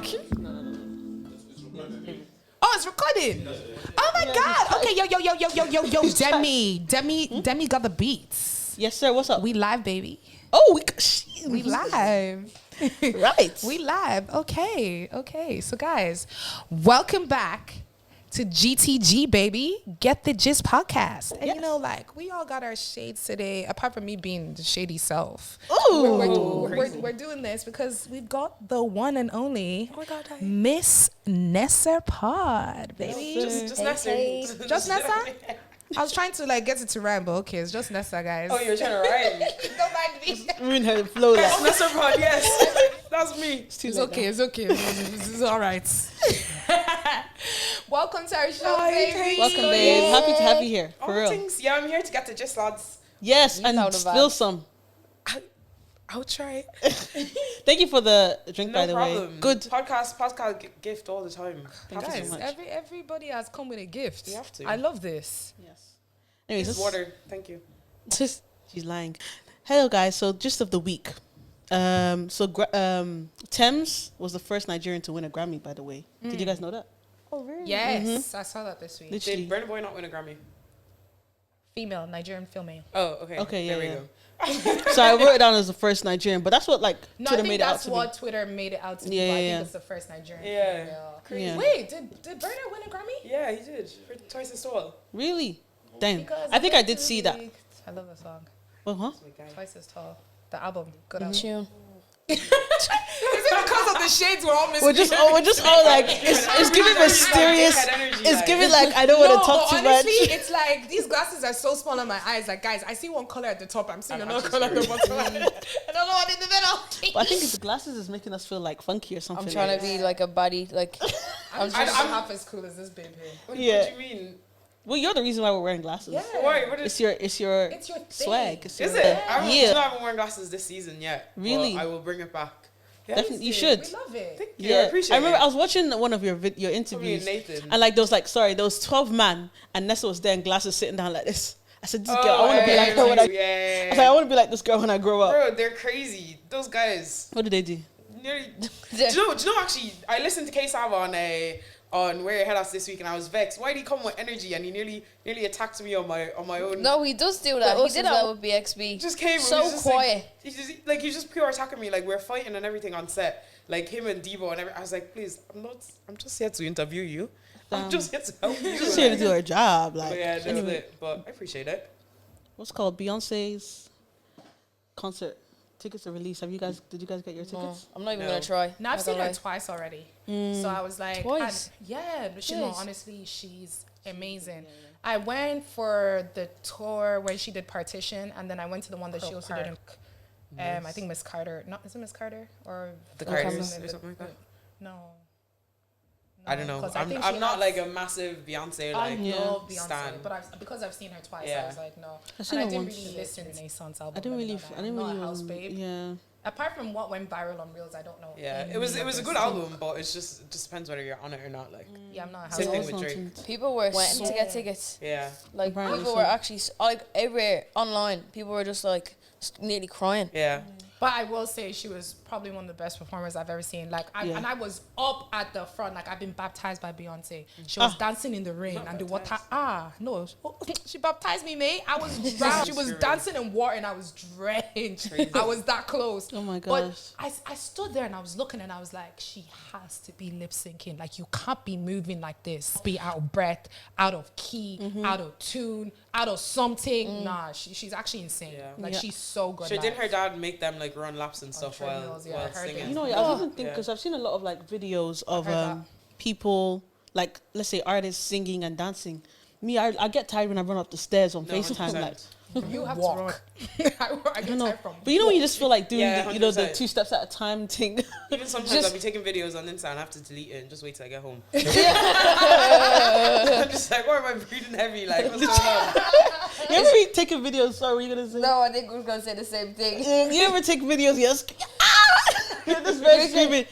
mic. Oh, it's recording. Oh my God. Okay, yo. Demi got the beats. Yes, sir. What's up? We live, baby. Oh, We live. right. We live. Okay. So guys, welcome back to GTG, baby. Get the Gist podcast. And Yes. you know, like, we all got our shades today, apart from me being the shady self. Ooh. We're doing this because we've got the one and only Miss Nesser Pod, baby. Yes, Just Nesser. Just Nesser? I was trying to like get it to rhyme, but okay, it's just Nesser, guys. Oh, you're trying to rhyme. Don't mind me. Ruin her flow. Yes, Like. Nesser Pod, yes. That's me. It's okay. It's all right. Welcome to our show, Hi, baby. thank Welcome, you. babe. Happy to have you here. For All real. things. Yeah, I'm here to get the gist, lads. Yes, You and know the spill vibe. some. I'll try. Thank you for the drink, No by the problem. way. Good. Podcast gift all the time. Thank you Guys, so much. everybody has come with a gift. You have to. I love this. Yes. Anyways, It's water. Thank you. she's lying. Hello, guys. So, gist of the week. Thames was the first Nigerian to win a Grammy, by the way. Did you guys know that? Oh, really? Yes, I saw that this week. Literally. Did Burna Boy not win a Grammy? Female Nigerian filmmaker. Oh, okay. Okay, There we yeah. go. So I wrote it down as the first Nigerian, but that's what like No, Twitter I think made it out that's to what be. Twitter made it out to be. Yeah, But I yeah, think yeah. it's the first Nigerian Yeah. female. Yeah. Wait, did Burna win a Grammy? Yeah, he did. For Twice as Tall. Really? Damn. Because I think I did see that. I love the song. Well, huh? That's my guy. Twice as Tall. The album. Good album. Tune. Is it because of the shades we're all missing? We're just all like it's giving mysterious. Dickhead energy, It's like. giving like I don't want to talk but too honestly, much. it's like these glasses are so small on my eyes. Like, guys, I see one color at the top. I'm seeing I'm another actually color at the bottom. I don't know what in the middle. But I think the glasses is making us feel like funky or something. I'm trying like. to be like a baddie. Like, I'm just- half as cool as this babe here. What Yeah. do you mean? Well, you're the reason why we're wearing glasses. Yeah. Why? What It's is? your It's your thing. swag. It's Is your- it? I Yeah. haven't worn glasses this season yet. but Really? I will bring it back. Yeah. Definitely, you should. We love it. Thank you. I appreciate remember it. I was watching one of your your Probably interviews, Nathan. and like there was 12 man, and Nesser was there in glasses sitting down like this. I said, this girl, I want to be like her when I. Yeah. I was like, I want to be like this girl when I grow up. Bro, they're crazy. Those guys. What did they do? Nearly, do you know? Actually, I listened to K-Sav on Where Your Head At this week, and I was vexed. Why did he come with energy? And he nearly attacked me on my own. no, he does do that. But He did that with BXB. He just came. So and was just quiet. Like, he's just pure attacking me. Like, we're fighting and everything on set. Like him and Debo and everything. I was like, please, I'm just here to interview you. I'm just here to help you. She's here to do her job. Like, But yeah, that's anyway, it. But I appreciate it. what's called Beyonce's concert tickets are released. Did you guys get your No, tickets? I'm not even No. gonna try. Now I've Not seen gonna her lie. twice already. So I was like, Twice? yeah, but you know, Yes. honestly, she's amazing. I went for the tour when she did Partition, and then I went to the one that she also did in, I think Miss Carter. No, is it Miss Carter or The or Carters something or something like that. No. I don't know. 'cause I think she I'm not has- like a massive Beyonce I like love Beyonce, stan. but because I've seen her twice, I Yeah. was like, no. I've seen And I her didn't once. really listen to Renaissance album. I didn't really. I'm not a house babe. Yeah. Apart from what went viral on Reels, I don't know. Yeah, any it was of a their good songs. album, but it just depends whether you're on it or not. Like, Yeah, I'm not a house Same babe. thing with Drake. People were waiting to get tickets. yeah, Like Apparently people so. were actually like everywhere online. People were just like nearly crying. yeah. But I will say she was probably one of the best performers I've ever seen. Like, Yeah. and I was up at the front. Like, I've been baptized by Beyonce. She was dancing in the rain and the water. No, she baptized me, mate. I was drowned. She was dancing in water and I was drenched. I was that close. Oh my But gosh. I stood there and I was looking and I was like, she has to be lip syncing. Like, you can't be moving like this. Be out of breath, out of key, out of tune, out of something. Nah, she's actually insane. Yeah. Like, Yeah. she's so good. Sure, didn't live. her dad make them like run laps and stuff while treadmills, yeah, I heard singing? that. You know, I was even thinking Yeah. because I've seen a lot of like videos of heard that. people, like let's say artists singing and dancing. Me, I get tired when I run up the stairs on No, FaceTime. 100%. Like, You have Walk. to run. I get know. tired from. But you know when you just feel like doing Yeah, the 100%. 2 steps at a time thing. Even sometimes Just- I'll be taking videos on Insta and I have to delete it and just wait till I get home. I'm just like, why am I breathing heavy? Like, what's going on? You ever be taking videos? Sorry, were you gonna say? No, I think we was gonna say the same thing. You ever take videos? Yes. You're just very screaming.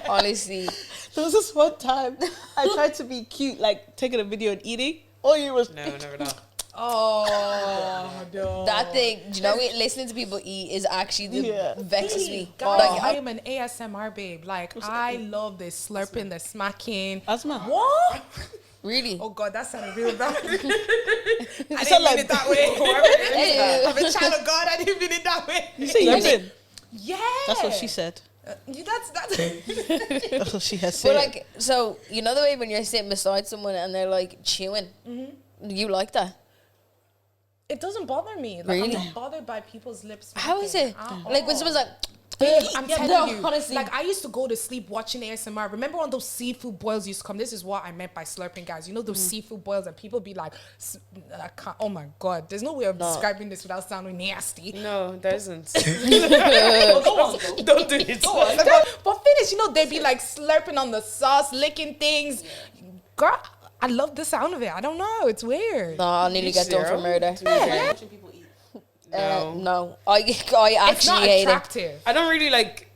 Honestly, There was this one time I tried to be cute, like taking a video and eating. All you was No, never that. Oh, no. That thing, do you know what? Listening to people eat is actually the vexes me. Guys, Like, I am an ASMR babe. Like, I love the slurping, the smacking. Asthma. What? really? Oh, God, that sounded real bad. I didn't sound mean like- it that way. Ew. I'm a child of God. I didn't mean it that way. You say slurping? Yeah. That's what she said. That's That's what she has But said. like, so you know the way when you're sitting beside someone and they're like chewing, you like that? It doesn't bother me. Like, Really? I'm not bothered by people's lips. How is it? smacking at Like when all. someone's like, I'm Yeah, telling no, you, honestly. like I used to go to sleep watching ASMR. Remember when those seafood boils used to come? This is what I meant by slurping, guys. You know those seafood boils and people be like, I can't, oh my God, there's no way of describing this without sounding nasty. No, there isn't. Go on, go. Don't do it. But finish, you know, they be like slurping on the sauce, licking things. Girl, I love the sound of it. I don't know, it's weird. no, I'll nearly get done for murder. Watching people eat. No, I It's not actually hate it. attractive. I don't really like.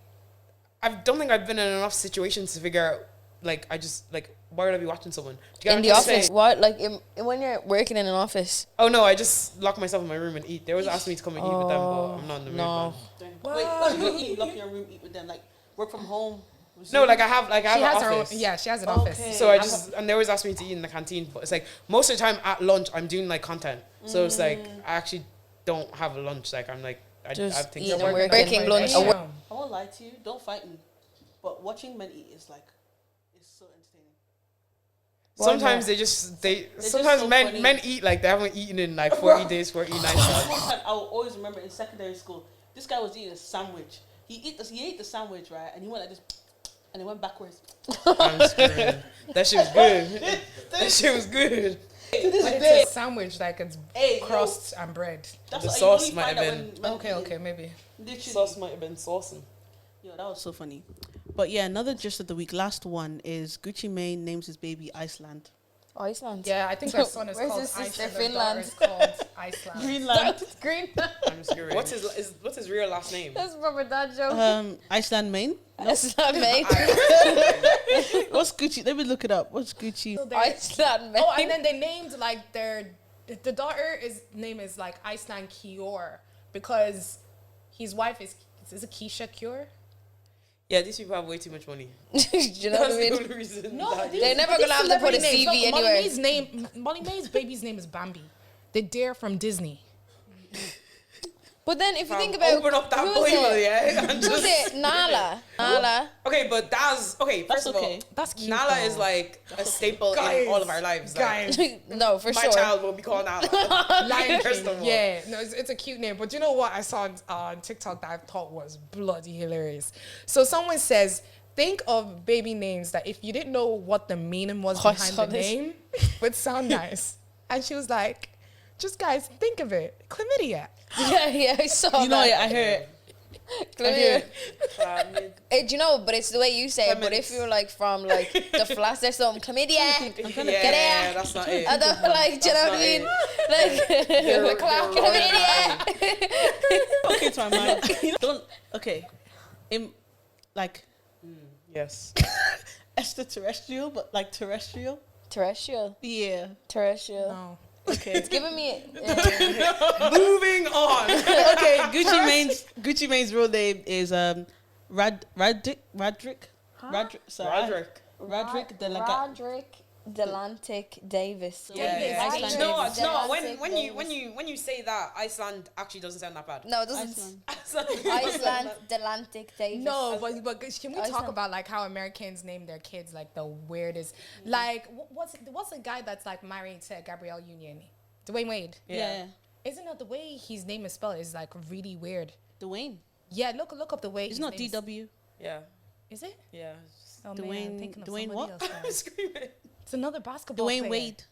I don't think I've been in enough situations to figure out. Like, I just like. Why would I be watching someone? Do you get In what the I'm trying to office, say? what? Like when you're working in an office? Oh no, I just lock myself in my room and eat. They always ask me to come and eat with them, but I'm not in the mood. No. Man. Wait, what do you eat? Lock in your room, eat with them. Like, work from home. No, like I have She an has her own, office. yeah, she has an Okay. office. So I just and they always ask me to eat in the canteen, but it's like most of the time at lunch I'm doing like content. So it's like I actually don't have a lunch. Like I'm like I Just think eating so. and Working working on lunch. my a day. wo- I won't lie to you. Don't fight me. But watching men eat is like, it's so entertaining. Why Sometimes not? they just just sometimes so men funny. men eat like they haven't eaten in like 40 days, 40 nights. One time I will always remember in secondary school, this guy was eating a sandwich. He ate the sandwich, right? And he went like this, and he went backwards. I'm screwed. That shit was good. That shit was good. To this But day, it's a sandwich, like it's Hey, crust and bread. that's The what sauce you only might find have out been- when men Okay, eat. okay, maybe. Literally. Sauce might have been saucing. Yo, that was so funny. But yeah, another gist of the week. Last one is Gucci Mane names his baby Iceland. Iceland. Yeah, I think her son is Where's called his sister? Iceland. Her daughter is Finland. called Iceland. Greenland. Green. I'm screwed. What's his real last name? That's proper dad joke. Iceland Maine. That's not made. What's Gucci? Let me look it up. What's Gucci? So they're- Iceland made. Oh, and then they named like the daughter name is like Iceland Kior because his wife is it Keisha Kior? Yeah, these people have way too much money. Do you know what That's I the mean? only reason. No, that- these- They're never but these gonna have to put a celebrity names. CV Look, anywhere. Molly May's baby's name is Bambi. The deer from Disney. But then if you think Fam, about open up that who's Bible, it? yeah. And Who's just- it? Nala. Nala. Okay, but that's okay. That's First of okay. all, That's cute. Nala though. is like a staple Guys, in all of our lives. Like, guys. No, for my sure. child will be called Nala. Lion First King. of all. Yeah, no, it's a cute name. But you know what I saw on TikTok that I thought was bloody hilarious. So someone says, think of baby names that if you didn't know what the meaning was I behind saw the this. name, would sound nice. And she was like, just guys, think of it. Chlamydia. Yeah, I saw You know, that. yeah, I heard it. Chlamydia. Do you know? But it's the way you say it. But if you're like from like the flats or something, chlamydia. Yeah, that's not it. I don't like. Do you know what I mean? Like They're chlamydia. Okay, to my mind. Don't. Okay, like Yes. extraterrestrial, but like terrestrial. Terrestrial. Yeah. Terrestrial. No. Okay. It's giving me. Moving on. Okay. Gucci Mane's real name is Radrick. Sorry, Radrick Roderick Delantic Davis. Yeah, Davis. Do you know what? Delantic When you say that, Iceland actually doesn't sound that bad. No, it doesn't. Iceland. Iceland Delantic Davis. No, but can we talk Iceland. about like how Americans name their kids like the weirdest? Like what's the guy that's like married to Gabrielle Union? Dwayne Wade. Yeah. Isn't that the way his name is spelled is like really weird? Dwayne. Yeah, look up the way. It's his not name is- DW. Yeah. Is it? Yeah. Oh man, I'm Dwayne- thinking of Dwayne somebody what? else. now. I'm screaming. It's another basketball Dwayne player. Wade.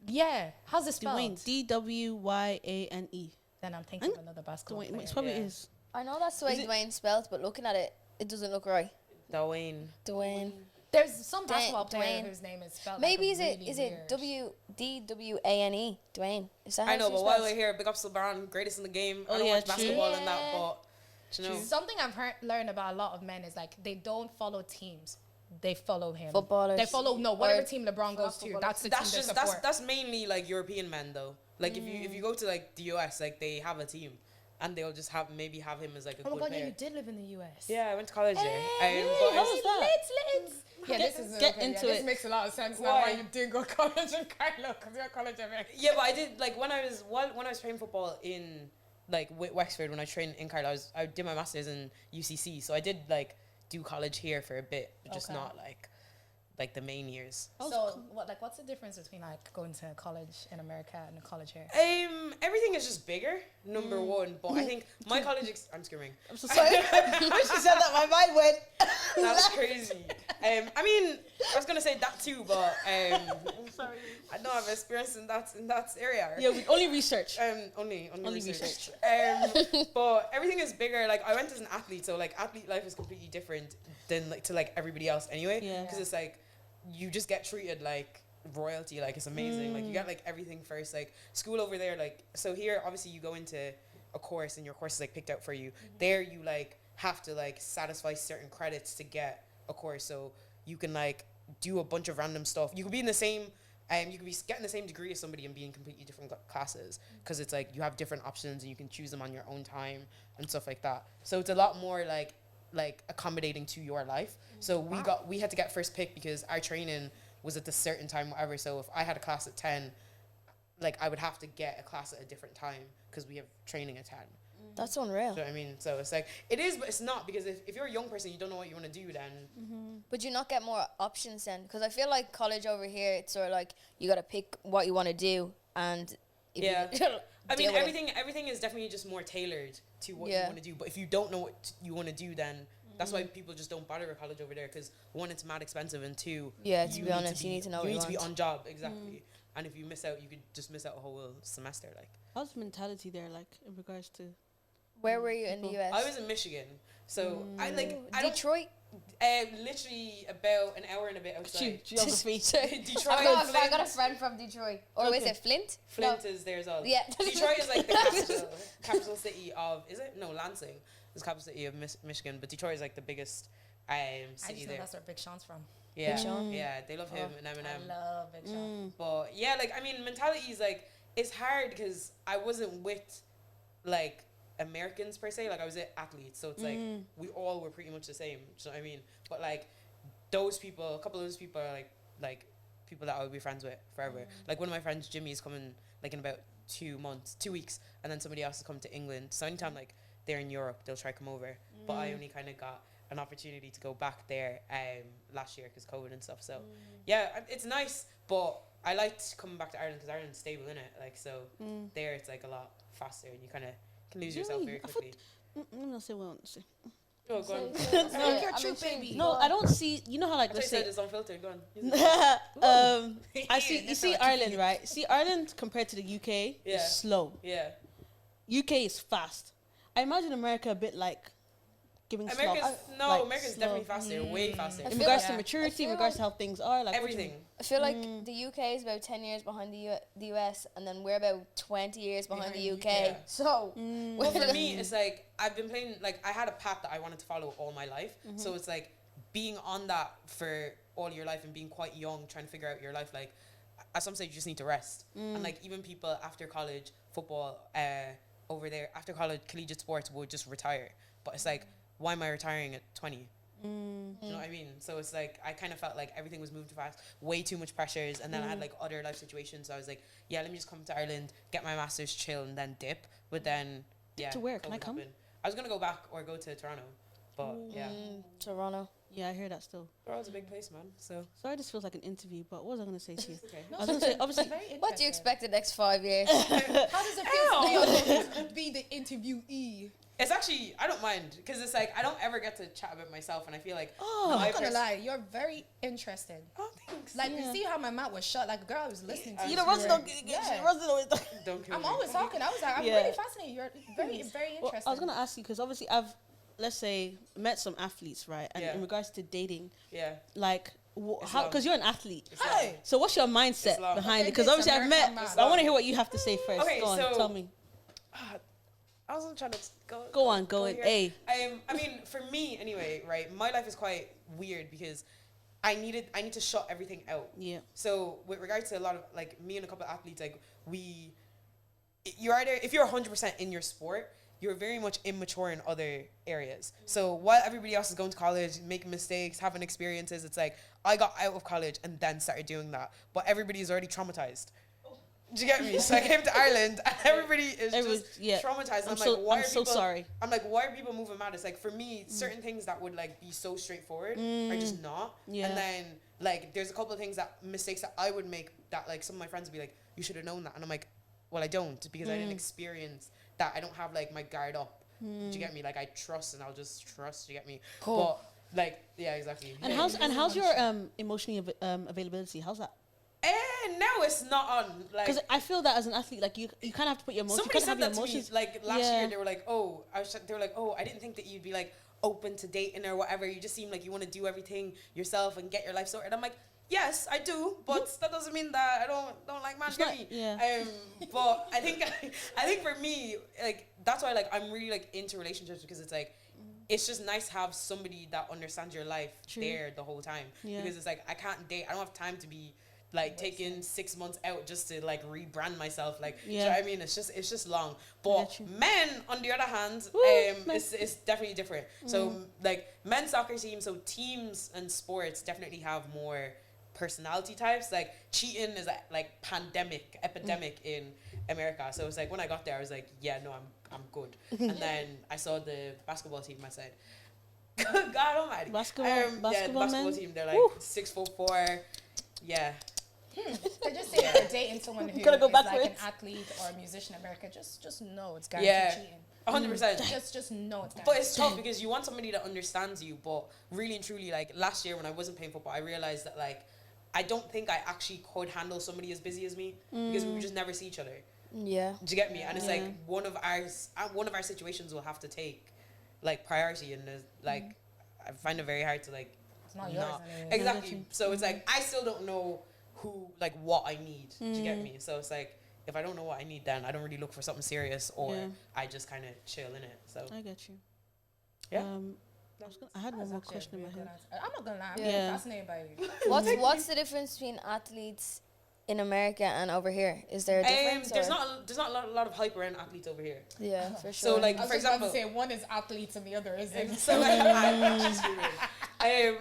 Yeah, how's it spelled? Dwayne. DWYANE. Then I'm thinking of another basketball Dwayne. player. It probably Yeah. is. I know that's the way Is it- Dwayne spells, but looking at it, it doesn't look right. Dwayne. Dwayne. There's some basketball player Dwayne. whose name is spelled. Maybe like is it WDWANE? Dwayne. Is that I how know, it's but while spelled? we're here, big ups to LeBron, greatest in the game. Oh, I don't yeah, watch true. basketball and that, Yeah. but you know. Something I've learned about a lot of men is like they don't follow teams. They follow him. Footballers. They follow whatever Or team LeBron goes to. footballers. That's the That's team just they support. that's mainly like European men though. Like if you go to like the US, like they have a team, and they'll just have him as like a Oh my good god, player. yeah, you did live in the US. Yeah, I went to college there. Hey, But how was that? Lit. Yeah, this is get okay, into This it. makes a lot of sense now Why? why you didn't go to college in Carlo, because you're a college event. yeah, but I did like when I was playing football in like Wexford when I trained in Carlo, I did my masters in UCC, so I did like do college here for a bit, but just Okay. not like the main years. So, what's the difference between like going to college in America and a college here? Everything is just bigger, number one. But I think my college. I'm screaming. I'm so sorry. When she said that, my mind went. That's crazy. I mean, I was gonna say that too, but I'm sorry. I don't have experience in that area. Yeah, we only research. Only research. But everything is bigger. Like I went as an athlete, so like athlete life is completely different than like to like everybody else anyway. Yeah. Because it's like you just get treated like royalty. Like it's amazing. Like you get like everything first. Like school over there. Like so here, obviously you go into a course and your course is like picked out for you. There you like have to like satisfy certain credits to get a course. So you can like do a bunch of random stuff. You could be in the same. You could be getting the same degree as somebody and be in completely different classes because it's like you have different options and you can choose them on your own time and stuff like that. So it's a lot more like accommodating to your life. So we had to get first pick because our training was at a certain time, whatever. So if I had a class at 10, like I would have to get a class at a different time because we have training at 10. That's unreal. So I mean, so it's like it is, but it's not because if you're a young person, you don't know what you want to do, then But you not get more options then? Because I feel like college over here, it's sort of like you got to pick what you want to do, and if Yeah. you I mean, deal with it. everything is definitely just more tailored to what you Yeah. want to do. But if you don't know what you want to do, then that's why people just don't bother with college over there. Because one, it's mad expensive, and two, Yeah, to be honest, you need to know what you you need to be want. on job exactly. And if you miss out, you could just miss out a whole semester. Like How's the mentality there, like in regards to? Where were you in the US? I was in Michigan, so I don't Detroit. literally about an hour and a bit outside. Geography. Detroit, I got a Flint. friend from Detroit. Or was Okay. it Flint? Flint is there as well. Yeah. Detroit is like the capital city of, is it? No, Lansing is the capital city of Michigan, but Detroit is like the biggest I city just know there. that's where Big Sean's from. Yeah, Big Sean? yeah, they love him and I Eminem. love Big Sean. But yeah, like I mean, mentality is like it's hard because I wasn't with like Americans per se. Like I was with athletes, so it's like we all were pretty much the same. So I mean, but like those people, a couple of those people are like people that I would be friends with forever. Like one of my friends, Jimmy, is coming like in about 2 weeks, and then somebody else is coming to England. So anytime like they're in Europe, they'll try to come over. But I only kind of got an opportunity to go back there last year because COVID and stuff. So yeah, it's nice, but I liked coming back to Ireland because Ireland's stable, innit? Like so there it's like a lot faster and you kind of can lose yourself very quickly. Let me not say what I want to say. Oh, go on. Speak your truth, baby. No, I don't see. You know how like I let's said say. it's unfiltered. Go on. I see. You see Ireland, right? See Ireland compared to the UK Yeah. is slow. Yeah. UK is fast. I imagine America a bit like giving America's slow. America's definitely faster, way faster. In feel regards like- to maturity, in I feel regards like to how things are, like what do you Everything. I feel like the UK is about 10 years behind the US, and then we're about 20 years behind the UK. Yeah. So, Well, for me, it's like I've been playing. Like I had a path that I wanted to follow all my life. So it's like being on that for all your life and being quite young, trying to figure out your life. Like at some stage, you just need to rest. And like even people after college football, over there after college collegiate sports would just retire. But it's like, why am I retiring at 20? You know what I mean? So it's like I kind of felt like everything was moving too fast, way too much pressures, and then I had like other life situations. So I was like, yeah, let me just come to Ireland, get my master's, chill, and then dip. But then, yeah, To where? Can I COVID come? happened. I was gonna go back or go to Toronto, but yeah, Toronto. Yeah, I hear that still. Toronto's a big place, man. So Sorry, this feels like an interview, but what was I going to say to you? okay. I was going to say, obviously, Very What do you interesting. expect the next 5 years? How does it feel to be the interviewee? It's actually I don't mind because it's like I don't ever get to chat about myself, and I feel like I'm my not gonna pers- lie, you're very interesting. Oh, thanks. Like you see how my mouth was shut, like a girl I was listening to. You you know, know, Rosie don't, Yeah. Rosie always don't. Don't kill I'm me. always talking. I was like, I'm Yeah. really fascinated. You're very, very interesting. Well, I was going to ask you, because obviously I've, let's say, met some athletes, right? And Yeah. in regards to dating, Yeah. like, how, Islam. because you're an athlete. Hey! So what's your mindset Islam. behind Okay, it? Because this obviously I've American met, man. I want to hear what you have to say first. Okay, Go on, so- tell me. I wasn't trying to Go on, go in. here. Hey. I mean, for me anyway, right? My life is quite weird because I need to shut everything out. Yeah. So with regards to a lot of like me and a couple of athletes, like we you're either, if you're 100% in your sport, you're very much immature in other areas. So while everybody else is going to college, making mistakes, having experiences, it's like I got out of college and then started doing that. But everybody is already traumatized. Do you get me? So I came to Ireland and everybody is traumatized. And I'm like, why are people moving mad? It's like, for me, certain things that would like be so straightforward are just not. Yeah. And then like there's a couple of mistakes that I would make that like some of my friends would be like, you should have known that. And I'm like, well, I don't, because I didn't experience that. I don't have like my guard up. Do you get me? Like I trust and I'll just trust. Do you get me? Cool. But like, yeah, exactly. And how's your emotional availability? How's that? Now it's not on, like, because I feel that as an athlete, like you kind of have to put your emotions. Somebody said that to me, like last year. They were like, I didn't think that you'd be like open to dating or whatever. You just seem like you want to do everything yourself and get your life sorted. I'm like, yes, I do, but that doesn't mean that I don't like man. Yeah. But I think for me, like that's why like I'm really like into relationships, because it's like it's just nice to have somebody that understands your life there the whole time. Yeah. Because it's like I can't date. I don't have time to be like taking 6 months out just to like rebrand myself. Like, do you know what I mean? It's just long. But men, on the other hand, it's definitely different. So like men's soccer teams, so teams and sports definitely have more personality types. Like cheating is like epidemic in America. So it's like when I got there, I was like, yeah, no, I'm good. And then I saw the basketball team. I said, God Almighty, basketball team. They're like 6'4". Yeah. So just say you're dating someone who is like an athlete or a musician in America, just know it's guaranteed cheating. 100%. Just know it's guaranteed. But it's tough because you want somebody that understands you. But really and truly, like last year when I wasn't playing football, I realized that like I don't think I actually could handle somebody as busy as me, because we would just never see each other. Yeah. Do you get me? And it's like one of our situations will have to take like priority, and like I find it very hard to like. It's not yours anyway. Exactly. So it's like I still don't know what I need. Do you get me? So it's like if I don't know what I need, then I don't really look for something serious, or I just kind of chill in it. So I get you. Yeah. I had one more question in my head. I'm not gonna lie. I'm really fascinated by you. What's the difference between athletes in America and over here? Is there a difference? There's not a lot of hype around athletes over here. Yeah, for sure. So like for example, say one is athletes and the other isn't. So like,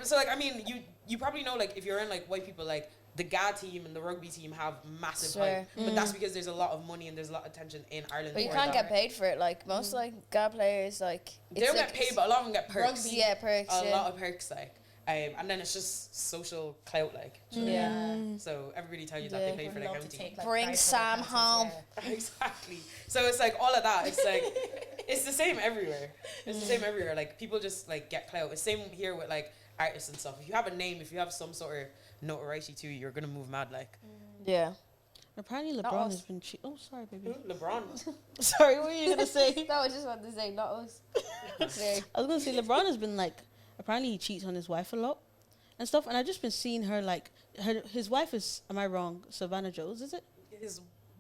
so like I mean, you probably know, like if you're in like white people, like the GA team and the rugby team have massive hype, but that's because there's a lot of money and there's a lot of attention in Ireland. But you can't get paid for it. Like most like GA players, like they don't get paid, but a lot of them get perks. Rugby, perks. A lot of perks, like. And then it's just social clout, like. So everybody tell you that they play for their county. Bring Sam home. Exactly. So it's like all of that. It's like it's the same everywhere. It's the same everywhere. Like people just like get clout. It's same here with like artists and stuff. If you have a name, if you have some sort of notoriety to you, you're gonna move mad, like. Yeah. Apparently LeBron has been cheating. Oh, sorry, baby. LeBron. Sorry, what were you gonna say? No, I just wanted to say, not us. I was gonna say LeBron has been like. Apparently he cheats on his wife a lot and stuff, and I've just been seeing her like his wife is, am I wrong, Savannah Jones, is it?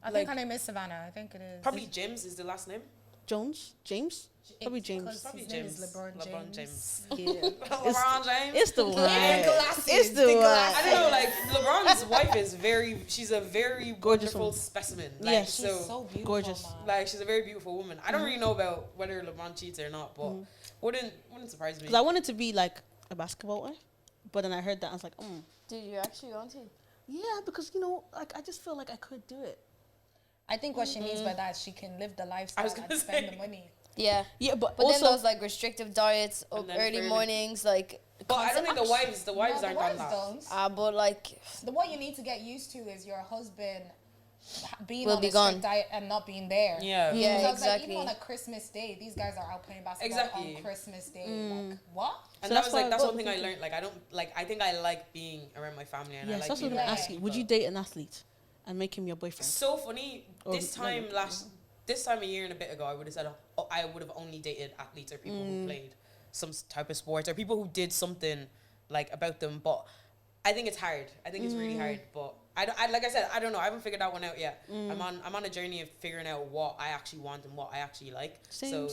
I think her name is Savannah. I think it is. Probably James is the last name. James? Probably James. Probably James. LeBron James. Yeah. LeBron James. It's the one. It's the one. I don't know, like LeBron's wife is she's a very gorgeous wonderful specimen. Like, yes, she's so beautiful. Gorgeous. Man. Like she's a very beautiful woman. I don't really know about whether LeBron cheats or not, but wouldn't surprise me. Because I wanted to be like a basketball wife, but then I heard that I was like, Did you actually want to? Yeah, because like I just feel like I could do it. I think what she means by that, she can live the lifestyle and spend the money. Yeah, but also, then those like restrictive diets, early mornings, like. But I don't think the wives aren't on that. But like, what you need to get used to is your husband being will on be a gone. strict diet and not being there. Yeah, because exactly. like even on a Christmas day, these guys are out playing basketball on Christmas day. Like what? And that's one thing I learned. Like I think I like being around my family, and I like. That's what I'm gonna ask you. Would you date an athlete and make him your boyfriend? So funny. This time a year and a bit ago, I would have said I would have only dated athletes or people who played some type of sport or people who did something like about them. But I think it's hard. I think it's really hard. But I like I said, I don't know. I haven't figured that one out yet. I'm on a journey of figuring out what I actually want and what I actually like. So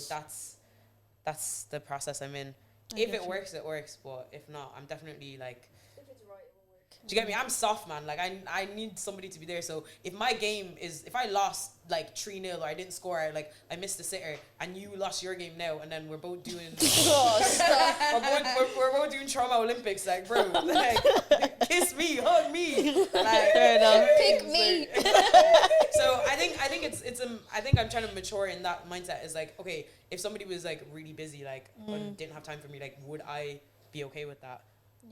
that's the process I'm in. If it works, it works. But if not, I'm definitely like. If it's right, it will work. Do you get me? I'm soft, man. Like I need somebody to be there. So if I lost like 3-0 or I didn't score, I missed the sitter, and you lost your game now, and then we're both doing we're both doing trauma Olympics, like, bro, like, kiss me, hug me, like, Fair enough. Pick me. So I think I'm trying to mature in that mindset. Is like, okay, if somebody was like really busy, like, and didn't have time for me, like, would I be okay with that?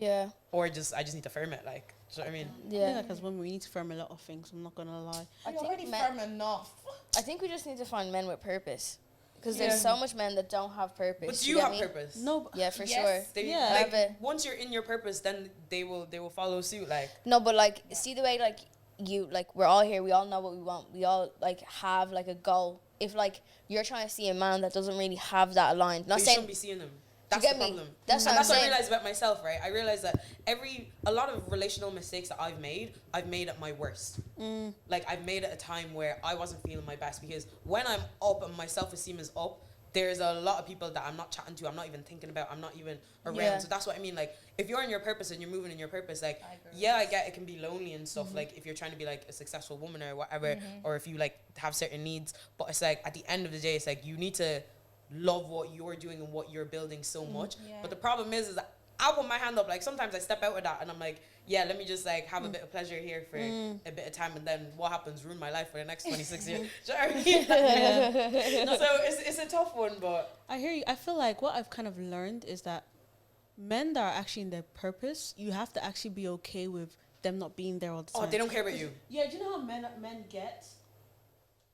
Yeah. Or I just need to firm it, like, do you know what I mean? Yeah, Yeah. because when we need to firm a lot of things, I'm not gonna lie. You're already firm enough. I think we just need to find men with purpose. Because there's so much men that don't have purpose. But do you get have me? purpose? No, but Yeah, for Yes. sure. They, Yeah. like, Have it. once you're in your purpose, then they will follow suit, like. No, but like, see the way like you like we're all here. We all know what we want. We all like have like a goal. If like you're trying to see a man that doesn't really have that aligned, not But you saying shouldn't be seeing them. That's get the me? problem. That's And what I'm that's what I saying. realized about myself, right? I realized that a lot of relational mistakes that I've made at my worst. Like, I've made at a time where I wasn't feeling my best, because when I'm up and my self-esteem is up, there's a lot of people that I'm not chatting to, I'm not even thinking about, I'm not even around. Yeah. So that's what I mean. Like, if you're in your purpose and you're moving in your purpose, like, I agree. yeah, I get it can be lonely and stuff. Like, if you're trying to be like a successful woman or whatever, or if you like have certain needs, but it's like at the end of the day, it's like you need to love what you're doing and what you're building so much. Yeah. But the problem is that I'll put my hand up. Like, sometimes I step out of that and I'm like, yeah, let me just like have a bit of pleasure here for a bit of time, and then what happens? Ruin my life for the next 26 years. Do you know what I mean? So it's a tough one, but I hear you. I feel like what I've kind of learned is that men that are actually in their purpose, you have to actually be okay with them not being there all the time. they don't care about you. Yeah, do you know how men get?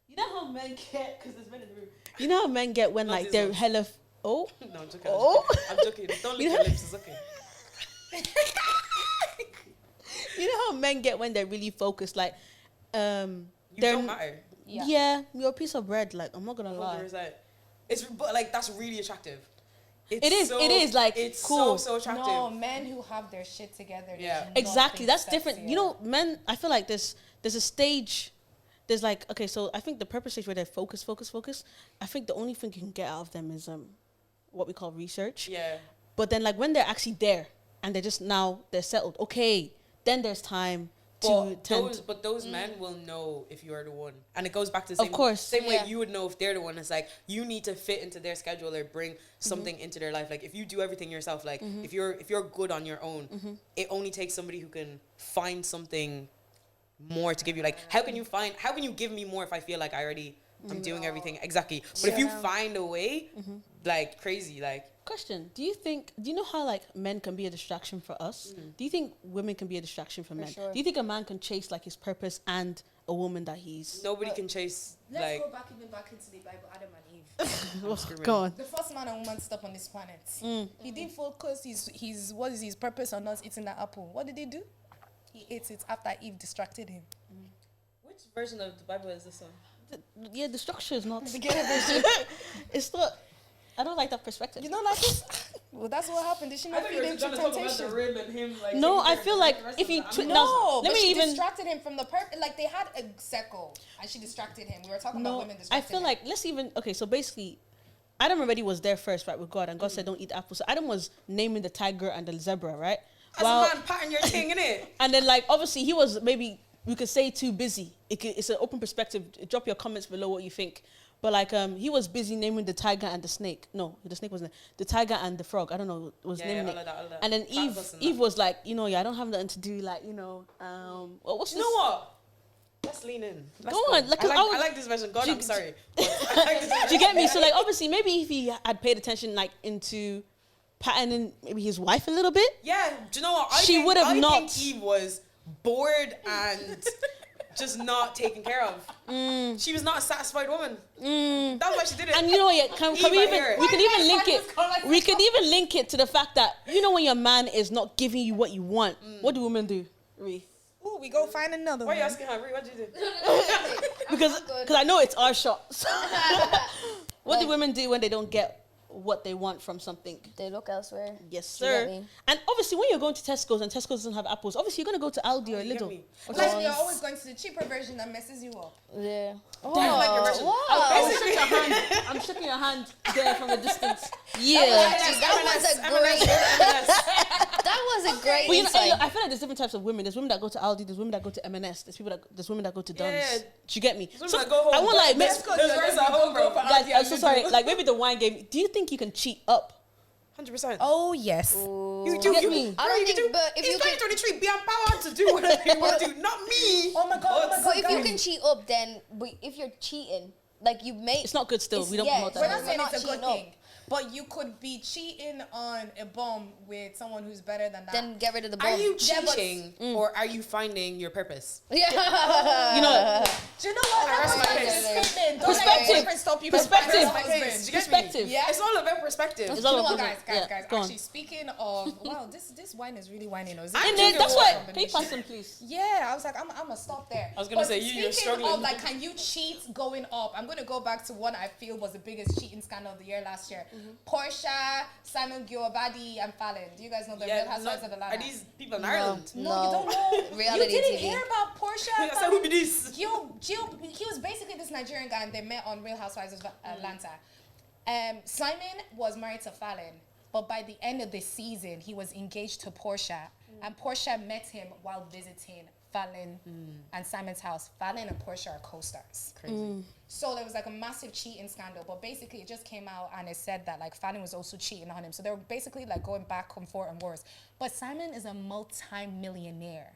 You know how men get, because there's men in the room. You know how men get when Not like this they're one. hella. Oh, No, I'm joking. Oh. I'm joking. Don't lick your lips. It's okay. you know how men get when they're really focused, like, You they're don't matter. yeah, you're a piece of bread. Like, I'm not gonna lie. 100%. But like, that's really attractive. It is, like, it's cool. so attractive. No, men who have their shit together. Yeah. there's Exactly, nothing that's different. sexier. You know, men. I feel like there's a stage. There's like, okay, so I think the purpose stage where they're focus. I think the only thing you can get out of them is what we call research. Yeah. But then, like, when they're actually there and they're settled. Okay, then there's time to tend. But those men will know if you are the one, and it goes back to the Of course. same way Yeah. you would know if they're the one. It's like you need to fit into their schedule or bring something into their life. Like, if you do everything yourself, like if you're good on your own, it only takes somebody who can find something more to give you. Like, how can you give me more if I feel like I'm doing everything exactly? But if you find a way, like, crazy, like. Question: do you know how like men can be a distraction for us? Do you think women can be a distraction for men? sure. Do you think a man can chase like his purpose and a woman that he's? Nobody can chase, Let's like, go back into the Bible, Adam and Eve. Go on. The first man and woman step on this planet. He didn't focus his purpose on us eating that apple. What did he do? He ate it after Eve distracted him. Which version of the Bible is this one? Yeah, the structure is not. The beginning version. It's not. I don't like that perspective. You don't like it? Well, that's what happened. Did she not feed him to temptation? rib and him, like, No, taking I care feel of like the rest if of you the twi- animals. No, let but me she even- distracted him from the purpose. Like, they had a circle, and she distracted him. We were talking about No, women I distracting feel him. like let's even okay. So basically, Adam already was there first, right, with God, and God said, "Don't eat the apple." So Adam was naming the tiger and the zebra, right? As a man, pattern your thing, innit? And then, like, obviously, he was maybe we could say too busy. It's an open perspective. Drop your comments below what you think. But like, he was busy naming the tiger and the snake. No, the snake wasn't there. The tiger and the frog. I don't know. Was naming it. all of that. And then Platypus and Eve that. was like, I don't have nothing to do. Like, well, what's You this? know what? Let's lean in. Let's Go go. on, like, I like this version. God, Do- I'm sorry. I like this Do you get me? So like, obviously, maybe if he had paid attention, like, into patterning maybe his wife a little bit. Yeah, do you know what? She would have I not- think Eve was bored and just not taken care of. She was not a satisfied woman. That's why she did it. And you know what? Yeah, can Eve, we I even hear it. we could even link Why it. does God like We this? could even link it to the fact that when your man is not giving you what you want, what do women do? Ree? Ooh, we go find another Why are you one. asking her? What did you do? Because I know it's our shot. What do women do when they don't get what they want from something? They look elsewhere. Yes, You get sir. me? And obviously, when you're going to Tesco's and Tesco's doesn't have apples, obviously you're gonna go to Aldi or You get Lidl. me? Or Like, something. you're always going to the cheaper version that messes you up. Yeah. Oh, like your version. wow. I'm shaking your hand there from a distance. Yeah. M&S, That was a M&S, great. M&S. That That was a great But you know, insight. look, I feel like there's different types of women. There's women that go to Aldi. There's women that go to M&S. There's women that go to Duns. Yeah. Do you get me? Women that go home, I want like let's go to the home, bro. guys, I'm so sorry. Like maybe the wine game. Do you think you can cheat up? 100%. Oh yes. You do. Get You, me. I don't you think, do. but if It's you can, 2023. Be empowered to do whatever you want to do. Not me. Oh my god. but if you can cheat up, then if you're cheating, like you make It's not good still. We don't yeah, promote We're that. not We're saying not it's a good cheating up. thing, but you could be cheating on a bum with someone who's better than that. then get rid of the Are bum. you Yeah, but- cheating or are you finding your purpose? Yeah. You know, Do you know what? I rest my That's case. a statement. Don't let Perspective. your boyfriend stop you from Perspective. finding your Rest my husband. case. Do you get me? perspective. Yeah. It's all about perspective. It's You all know what, about guys? yeah, go on. Actually, speaking of, wow, this wine is really whining. Is I'm it? drinking That's wine. what. Can you pass them, please? Yeah, I was like, I'm gonna stop there. I was gonna But say, you're speaking struggling. of like, can you cheat going up? I'm gonna go back to one I feel was the biggest cheating scandal of the year last year. Portia, Simon Giovadi, and Fallon. Do you guys know the Real Housewives of Atlanta? Are these people in Ireland? No, you don't know. Reality you didn't TV. hear about Portia? I said, who be this? He was basically this Nigerian guy, and they met on Real Housewives of Atlanta. Simon was married to Fallon, but by the end of the season, he was engaged to Portia, and Portia met him while visiting Fallon and Simon's house. Fallon and Portia are co-stars. Crazy. So there was like a massive cheating scandal, but basically it just came out and it said that like Fallon was also cheating on him. So they were basically like going back and forth and worse. But Simon is a multi-millionaire.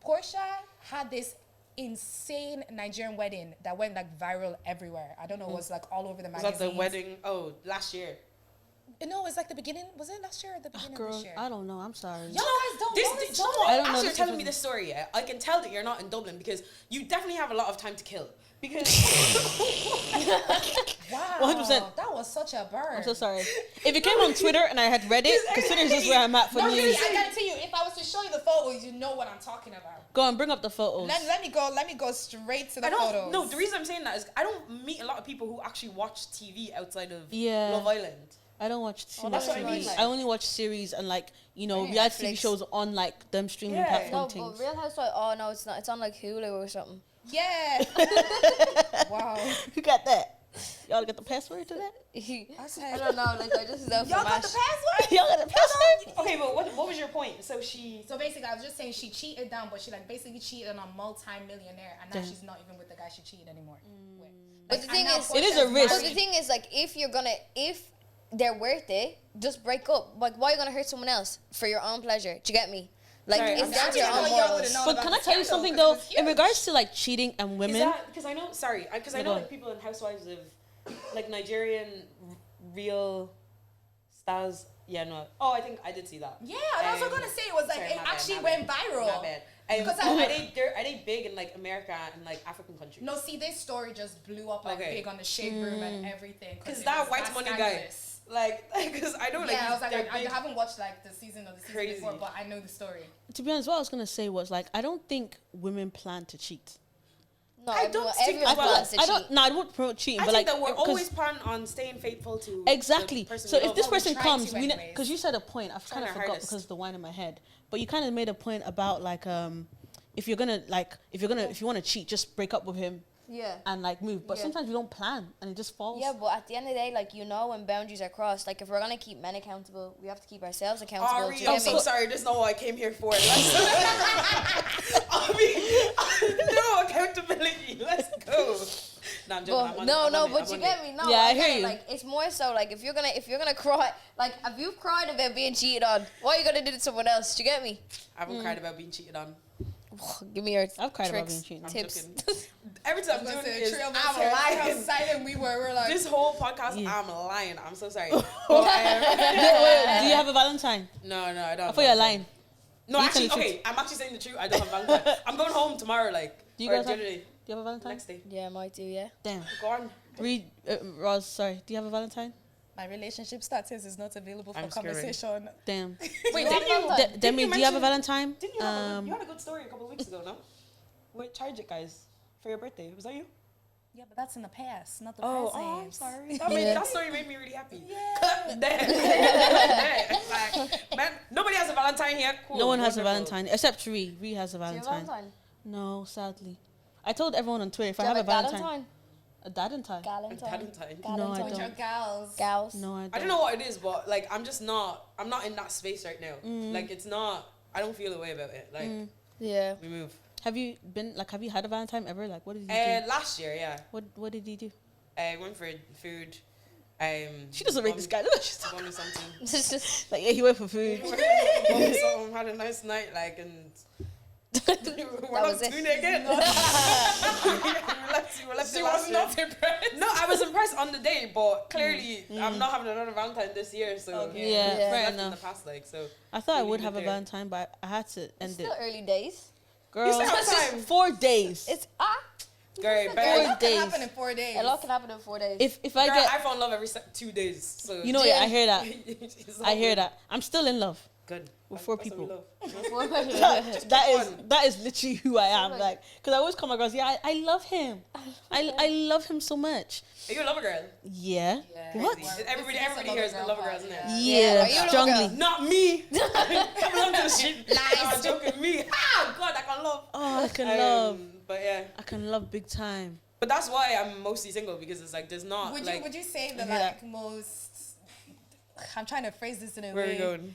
Portia had this insane Nigerian wedding that went like viral everywhere. I don't know, it was like all over the Was magazines. that the wedding? Oh, last year. No, it was like the beginning. Was it last year or the beginning of Girl, this year? I don't know. I'm sorry. Y'all guys don't This, know this you know story? what? I don't know As the you're telling me difference. this story, yeah, I can tell that you're not in Dublin because you definitely have a lot of time to kill. Because Wow, 100%. that was such a burn. I'm so sorry. If it came on Twitter and I had read it, because Twitter is just where I'm at for No, news. really, I guarantee you, if I was to show you the photos, you know what I'm talking about. Go on, bring up the photos. Let me go straight to the I don't photos. no. The reason I'm saying that is I don't meet a lot of people who actually watch TV outside of Yeah. Love Island. I don't watch too Oh, much that's what I TV. mean, like- I only watch series and like, you know, Yeah, reality TV Netflix. shows on like them streaming Yeah. platform No, things. but Real Housewives. Oh no, it's not. It's on like Hulu or something. Yeah. Wow. Who got that? Y'all got the password to that? I don't know. Like I just know Y'all from got the Ash. password? Y'all got the password? Okay, but what was your point? So she. So basically, I was just saying she cheated down, but she like basically cheated on a multi-millionaire, and now Damn. she's not even with the guy she cheated anymore. with. But the thing and now is- It is a Portia's risk. But married. the thing is, like, if they're worth it, just break up. Like, why are you gonna hurt someone else for your own pleasure? Do you get me? Like, Sorry, it's I'm down to your sorry. own Y'all would've morals. known. But about can the I tell you scandal, something 'cause though? it was In huge. regards to like cheating and Is women, that because I know? Sorry, because I know Go on. like people in Housewives of like Nigerian real stars. Yeah, no. Oh, I think I did see that. Yeah, and I was also gonna say it was like sorry, it my bad, actually my went bad, viral. My bad. Because Are they big in like America and like African countries? No, see, this story just blew up like Okay. big on the shade room and everything. Because it that was white money guy, scandalous. like, because I know like Yeah, I was like, they're I big. haven't watched like the season or the season Crazy. before, but I know the story. to be honest, what I was gonna say was like I don't think women plan to cheat. No, I don't think everyone as well. plans to I don't. cheat. No, I don't promote cheating, I but think like that we're 'cause- always plan on staying faithful to exactly. the person So we if love. this Oh, we person try comes, to because anyways. you said a point, I've kind Trying of our forgot hardest. because of the wine in my head. But you kind of made a point about like if you want to cheat, just break up with him Yeah. and like move. But Yeah. sometimes we don't plan and it just falls. Yeah, but at the end of the day, like, you know, when boundaries are crossed, like, if we're gonna keep men accountable, we have to keep ourselves accountable. Do Ari, you I'm get so me? sorry. This is not what I came here for. I mean, no accountability. Let's go. No, I'm joking. But, I'm on no, it, no, I'm on but it, you I'm get on me. No, Yeah, I get hear it. you. Like, it's more so like if you're gonna cry, like if you've cried about being cheated on, why are you gonna do it to someone else? Do you get me? I haven't cried about being cheated on. Give me your I've cried about tricks, being cheated on. I'm tips. joking. Every time I'm I was doing gonna it say, is three of us I'm here, how lying. silent we were. We're like, This whole podcast, Yeah. I'm lying. I'm so sorry. Wait, do you have a Valentine? No, I don't. I thought you're lying. No, You actually, tell the okay. I'm actually saying the truth. I don't have Valentine. I'm going home tomorrow, like. Do you or guys the have? other Do day, you have a Valentine? next day. Yeah, I might do. Yeah. Damn. Go on. Read, Roz. Sorry. Do you have a Valentine? my relationship status is not available for I'm scared. conversation. Damn. Wait, didn't you? Demi, do you have a mention- Valentine? Didn't you have you had a good story a couple of weeks ago, no? Wait, charge it, guys, for your birthday. Was that you? Yeah, but that's in the past, not the Oh, present. I'm sorry. Yeah. That story made me really happy. Yeah. Like, man, nobody has a Valentine here. Cool. No one has a wonderful. Valentine except Ree. Ree has a Do you have Valentine. Valentine? No, sadly. I told everyone on Twitter if Do I you have a like Valentine. A dad and tie. Valentine. No, I With your don't. gals. Gals. No, I don't. I don't know what it is, but like I'm not in that space right now. Like it's not. I don't feel the way about it. Like Yeah. we move. Have you had a Valentine ever? Like, what did you do? Last year, yeah. What did you do? I went for food. She doesn't rate this guy. Look, she's Bought me something. It's just like, yeah, he went for food. Bought me something. Had a nice night, like, and we're not was it. doing it again. we left She it was last not year. impressed. No, I was impressed on the day, but clearly I'm not having another Valentine this year, so Okay. Yeah, Yeah. fair left in the enough. past, like so. I thought I we would leave have it a there. Valentine, but I had to it's end still it. early days. Girl, still have time. 4 days. It's Girl, A better. lot can days. happen in 4 days. a lot can happen in 4 days. If I Girl, get, I fall in love every 2 days, so you know, yeah, I hear that. It's all I hear good. that. I'm still in love. Good. With 4 That's what we people. love. That is literally who I am. Like, because I always come across, yeah, I love him. I love him so much. Are you a lover girl? Yeah. Yeah. What? Everybody It's a here is the lover lover girl girls, isn't it? vibe, Yeah, Are you a lover strongly. girl? Not me. I belong to the shit. Lies. No, I'm joking. Me. Ah, God, I can love. Oh, I can love. But yeah. I can love big time. But that's why I'm mostly single, because it's like there's not Would like. you say the Yeah. like most? I'm trying to phrase this in a Where are way. we going?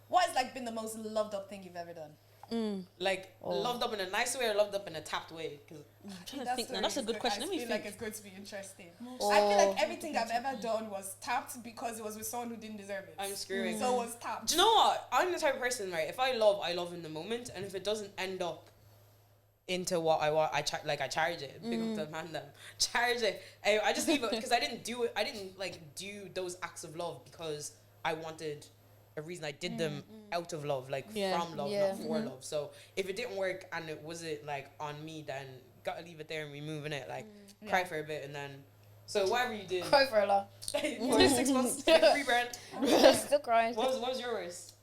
What has like been the most loved up thing you've ever done? Like loved up in a nice way or loved up in a tapped way? 'Cause I'm trying to think now. That's a good question. Let me I feel think. like it's going to be interesting. Oh. I feel like everything I've ever done was tapped because it was with someone who didn't deserve it. I'm screwing. So it was tapped. Do you know what? I'm the type of person, right? If I love in the moment, and if it doesn't end up into what I want, I charge it. Big up to the man, them charge it. I just leave it because I didn't do it. I didn't like do those acts of love because I wanted a reason. I did them out of love, like Yeah. from love, Yeah. not for love. So if it didn't work and it wasn't like on me, then gotta leave it there and we move in it. Like cry for a bit and then. So whatever you did, Cry for a lot. 6 months, free brand. Still crying. What was your worst?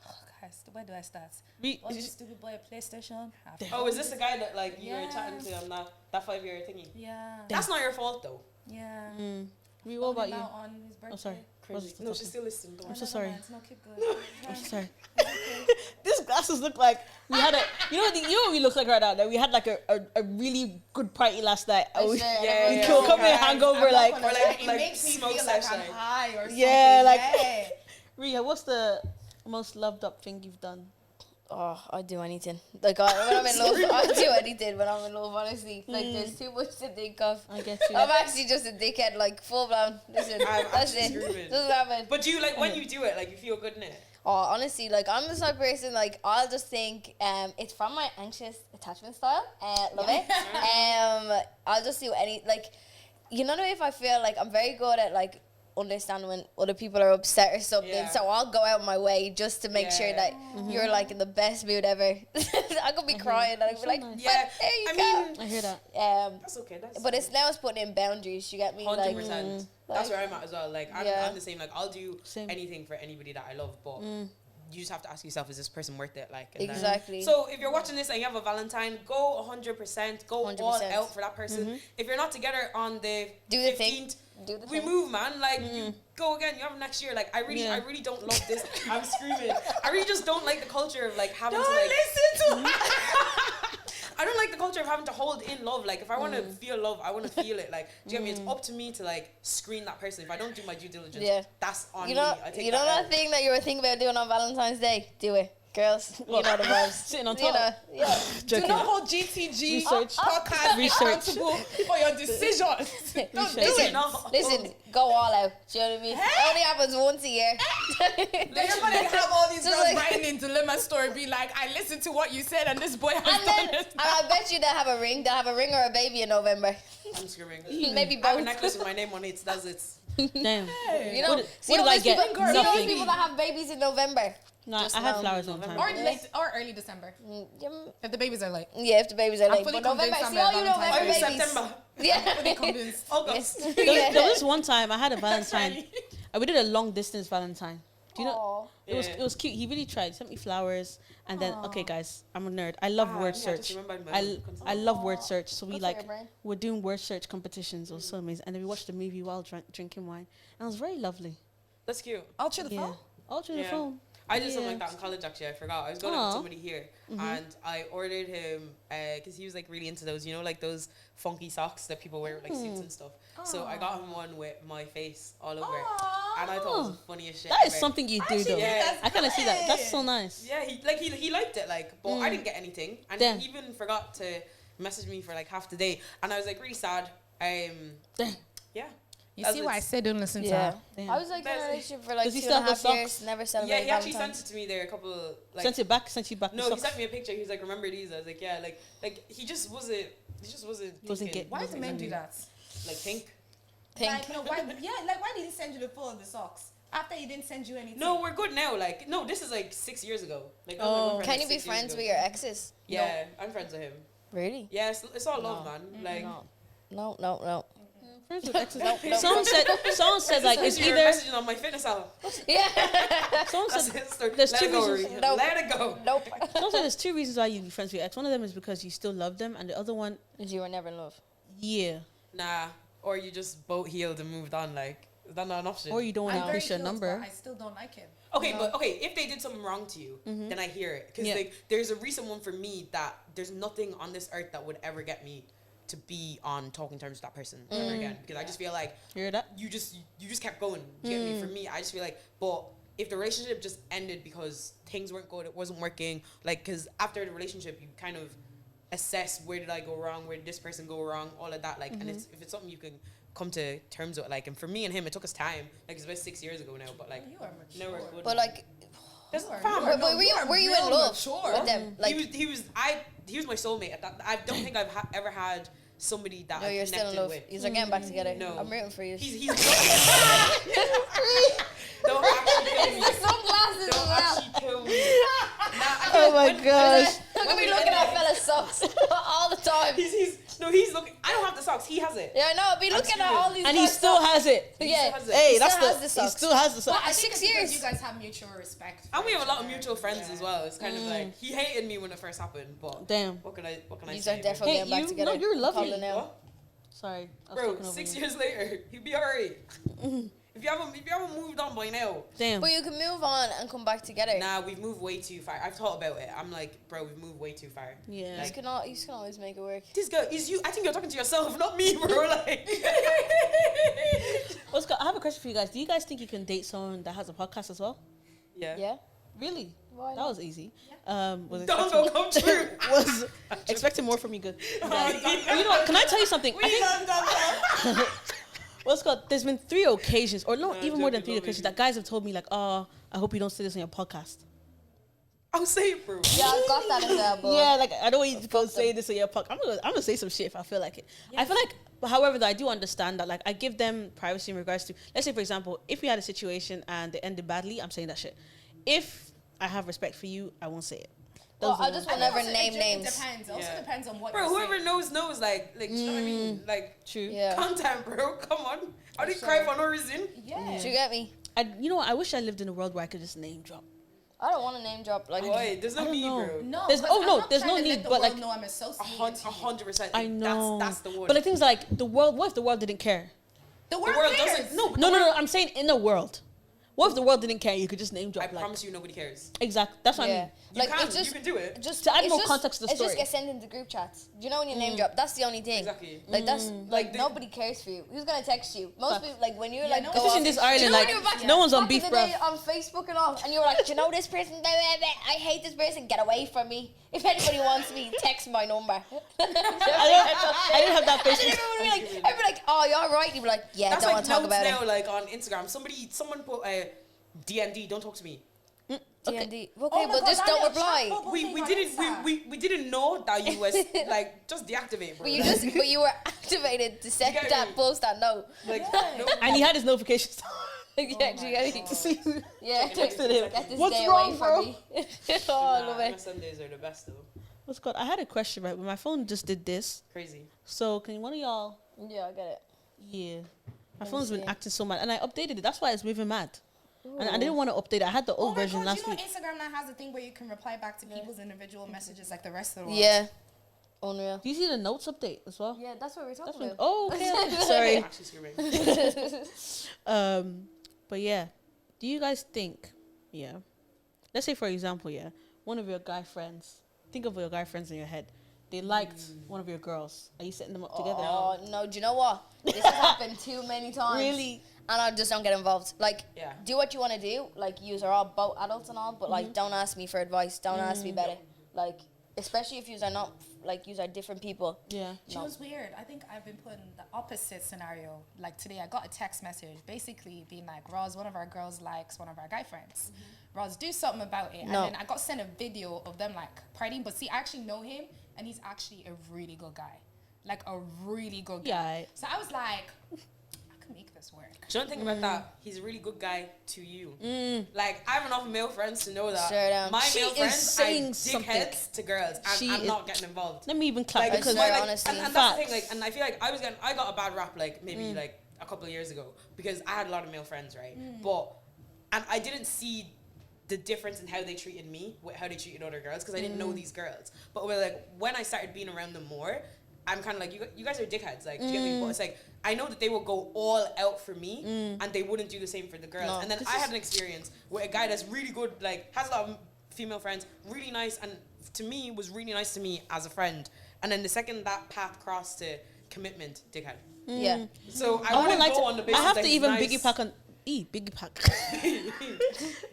Oh, guys, where do I start? We, Was this stupid boy a PlayStation? Oh, is this the guy that like you were Yeah. chatting to on that 5-year thingy? Yeah. That's not your fault though. Yeah. we what about you? Out on his birthday. Oh, sorry. Crazy. No, she's still listening. Don't I'm worry. so sorry. No, keep going. I'm so sorry. These glasses look like we had a. You know what we look like right now? That we had like a really good party last night. Oh, We shit. Yeah, we yeah, could come yeah. in hangover I'm like. not gonna Or like- lie, it like makes me smoke feel like I'm session. high or something. Yeah, like- Yeah. Ria, what's the most loved up thing you've done? Oh, I'd do anything. Like, when I'm in love, I'd do anything when I'm in love, honestly. Like, there's too much to think of. I get you. I'm actually just a dickhead, like, full blown. Listen, I'm that's actually it. screaming. Doesn't happen. But do you like when you do it? Like you feel good in it? Oh, honestly, like, I'm the type of person, like, I'll just think, it's from my anxious attachment style. Love it. I'll just do like, you know, if I feel like I'm very good at, like, understand when other people are upset or something, Yeah. so I'll go out of my way just to make sure Yeah. that you're like in the best mood ever. I could be crying and I'd be like, so nice. Yeah. "But there you I go." mean, I hear that. that's okay. That's But it's now it's putting in boundaries. You get me? 100%. That's like- where I'm at as well. Like I'm, Yeah. I'm the same. Like I'll do Same. anything for anybody that I love, but you just have to ask yourself, is this person worth it? Like and then- Exactly. So if you're watching this and you have a Valentine, go 100%. Go all 100%. out for that person. If you're not together on the Do the thing. 15th, Do the we thing. move, man. Like you go again. You have next year. Like I really don't love this. I'm screaming. I really just don't like the culture of like having to like. listen to I don't like the culture of having to hold in love. Like if I want to feel love, I want to feel it. Like do you get me? It's up to me to like screen that person. If I don't do my due diligence, Yeah. that's on You know, me. I take you know that that thing that you were thinking about doing on Valentine's Day? Do it, girls. You know the vibes. Sitting on You top. know, yeah. Do Joking. not hold GTG Research. podcast Research. accountable for your decisions. Don't do Listen, it. listen, go all out. Do you know what I mean? It only happens once a year. Then you're gonna have all these Just girls like- writing in Dilemma story, be like, I listened to what you said, and this boy has And done then, it. and I bet you they'll have a ring. They'll have a ring or a baby in November. I'm screaming. Maybe I have a both. necklace with my name on it. That's it. Damn. You know, What see did all I those get? people, see all those Nothing. people that have babies in November. No, Just I had now. flowers one time. Or late or early December. Yeah, If the babies are late. yeah, if the babies are I'm late. fully But November, convinced see I'm all a you Valentine's November Oh, Day. babies. September. Yeah. Fully convinced. August. There was one time I had a Valentine. We did a long distance Valentine. Do you know? Aw. It was cute. He really tried. He sent me flowers, and then okay, guys, I'm a nerd. I love word yeah, I just search. remembered my consent. I love word search. So we Good for like your brain. we're doing word search competitions. It was so amazing. And then we watched the movie while drinking wine, and it was very lovely. That's cute. Ultra the Yeah, phone. all through the Yeah. phone. I did something like that in college, actually. I forgot. I was going out Aw. with somebody here, and I ordered him, because he was, like, really into those, you know, like, those funky socks that people wear with, like, suits and stuff. So I got him one with my face all over it. And I thought it was the funniest shit That is ever. something you do, though. Yeah. I kind of see that. That's so nice. Yeah, he liked it, like, but I didn't get anything. And Damn. he even forgot to message me for, like, half the day. And I was, like, really sad. Damn. Yeah. You see why I said don't listen to her. Damn. I was like in a That's- relationship for like Does he 2.5 still have the years, socks? never Yeah, celebrated he actually Valentine's. sent it to me there a couple, like... Sent you back. No, the he socks. sent me a picture. He was like, remember these? I was like, yeah, like he just wasn't Wasn't thinking. Why do men do that? Like, think. Like, no, why? Yeah, like why did he send you the full of the socks after he didn't send you anything? No, we're good now. Like, no, this is like 6 years ago. Like, Oh. Can you be friends with your exes? Yeah, I'm friends with him. Really? Yeah, it's all love, man. Like, No. Friends with exes. Someone said like it's you're either. messaging on my fitness app. Yeah. Someone That's said it. Start- there's let two it go, reasons- Ree. Nope. Let it go. Nope. someone said there's two reasons why you be friends with your ex. One of them is because you still love them, and the other one, You were never in love. yeah, Nah, or you just both healed and moved on. Like, is that not an option? or you don't want to I'm very increase your close, number. but I still don't like him. Okay, but okay, if they did something wrong to you, then I hear it. Because Yeah. like, there's a recent one for me that there's nothing on this earth that would ever get me to be on talking terms with that person ever again. Because I just feel like Hear that? you just kept going. You get me? For me, I just feel like, but if the relationship just ended because things weren't good, it wasn't working, like, because after the relationship, you kind of assess where did I go wrong, where did this person go wrong, all of that, like, and if it's something you can come to terms with, like, and for me and him, it took us time, like, it's about 6 years ago now, but like, You are mature. now we're good. But like, That's You are- fam, you are- but were you in real love mature. with them? Like, he was my soulmate at that. I don't think I've ever had somebody that no, I you're still in connected love. with. You're getting back together. No. I'm rooting for you. He's don't actually kill me. The sunglasses as Don't well. actually kill me. Oh my gosh. Look at me looking at fella's socks all the time. He's looking. I don't have the socks. He has it. Yeah, I know. Be looking at all these. And he guys' still socks. has it. Yeah. has it. Hey, He that's still has the. the He socks. still has the socks. I think 6 it's because years. you guys have mutual respect. And we have a lot of for each mutual other. friends Yeah. as well. It's kind of like he hated me when it first happened, but Damn. what can I These say? are definitely Hey, getting back you- together. no, you're lovely. Calling out. What? Sorry, I was Bro, talking over 6 you. years later, he'd be alright. If you haven't moved on by now, Damn. But you can move on and come back together. nah, we've moved way too far. I've thought about it. I'm like, bro, we've moved way too far. Yeah. You can always make it work. This girl is you. I think you're talking to yourself, not me, bro. Like, Oscar, I have a question for you guys. Do you guys think you can date someone that has a podcast as well? yeah. Yeah. Really? Why That not? was easy. Was Don't go come true. was expecting more from you, good. Guys. You know what? Can I tell you something? I think what's called? There's been 3 occasions, or no, Nah, even more than joking, 3 occasions, that guys have told me like, "Oh, I hope you don't say this on your podcast." I'll say it, bro. Yeah, I got that in there, but Yeah, like I don't want you to go say this on your podcast. I'm gonna say some shit if I feel like it. I feel like, but however, though, I do understand that. Like, I give them privacy in regards to, let's say, for example, if we had a situation and it ended badly, I'm saying that shit. If I have respect for you, I won't say it. Well, Those are I the just ones. will never Also, name it names. depends. Also Yeah. depends on what. Bro, you're whoever saying. knows, like, you know what I mean? Like, True. Yeah. content, bro. Come on. I didn't cry for no reason. Yeah. Do you get me? You know what? I wish I lived in a world where I could just name drop. I don't want to name drop. Like, Boy, there's I no don't need, know. bro. No. There's- 'cause oh, I'm no, not there's trying no to need, let the but, world like, know I'm associated. 100%. I know. That's the one. But the thing is, like, the world. What if the world didn't care? The world, world cares. doesn't. No, but No. I'm saying in a world. What if the world didn't care? You could just name drop. I like, promise you, nobody cares. Exactly. That's what I yeah. mean. You Like, can. it's just, You can do it. just To add it's more just- context to the It just story. gets sent into group chats. Do you know when you name drop? That's the only thing. Exactly. Like that's Mm. like Like, nobody cares for you. Who's gonna text you? Most Facts. people like when you're Yeah, like no go one's Especially in off- this Do you island, know when like, you were back- no one's on back in beef, the bro. day on Facebook and all, and you were like, do you know this person? I hate this person. Get away from me. If anybody wants me, text my number. I didn't have that And then patience. everyone would be like, oh, you're right. You'd be like, yeah, That's don't like want to talk notes about now, it. like on Instagram. Someone put DND. Don't talk to me. D&D. Oh Okay, my but God, just that don't little reply. chat bubble We thing on didn't Insta. we didn't know that you was like just deactivate, bro. But you were activated to send You get that me? post that no. like Yeah. no. And he had his notifications. Yeah, do you get me? to see. Yeah, Texted him. Get this What's day wrong, away bro? from me. Oh, I love Nah, it. my Sundays are the best though. What's called? I had a question, right? But my phone just did this. Crazy. So can one of y'all? Yeah, I get it. Yeah. My Let me phone's been see. acting so mad, and I updated it. That's why it's moving mad. And I didn't want to update it. I had the Oh old my version God, last you know week. Instagram now has a thing where you can reply back to people's individual messages like the rest of the world. Yeah. Unreal. Do you see the notes update as well? Yeah, that's what we're That's talking been, about. oh, okay. Actually screaming. But yeah, do you guys think? Yeah, let's say for example, yeah, one of your guy friends, think of your guy friends in your head. They liked one of your girls. Are you setting them up together? Oh no! Do you know what? This has happened too many times. Really? And I just don't get involved. Like, Yeah. do what you want to do. Like, yous are all both adults and all, but like, don't ask me for advice. Don't ask me about it. Like, especially if yous are not like yous are different people. Yeah. She was weird. I think I've been put in the opposite scenario. Like today, I got a text message basically being like, Roz, one of our girls likes one of our guy friends. Roz, do something about it. No. And then I got sent a video of them like partying. But see, I actually know him, and he's actually a really good guy. Like a really good guy. Yeah. So I was like, I can make this work. Don't think about that. He's a really good guy to you. Like, I have enough male friends to know that Straight up. my She male is friends saying are something. dickheads to girls, and She I'm is- not getting involved. Let me even clap Like, because swear, like, honestly. and that's the thing. Facts. Like, and I feel like I got a bad rap like maybe like a couple of years ago because I had a lot of male friends, right? But and I didn't see the difference in how they treated me with how they treated other girls because I didn't know these girls. But when I started being around them more, I'm kind of like, you guys are dickheads. Like, do you get me? But it's like, I know that they will go all out for me and they wouldn't do the same for the girls. No. And then I had an experience with a guy that's really good, like, has a lot of female friends, really nice, and to me, was really nice to me as a friend. And then the second that path crossed to commitment, dickhead. Yeah. So I I wouldn't would like go to. on the I basis have that to he's even nice. piggyback on. Piggyback.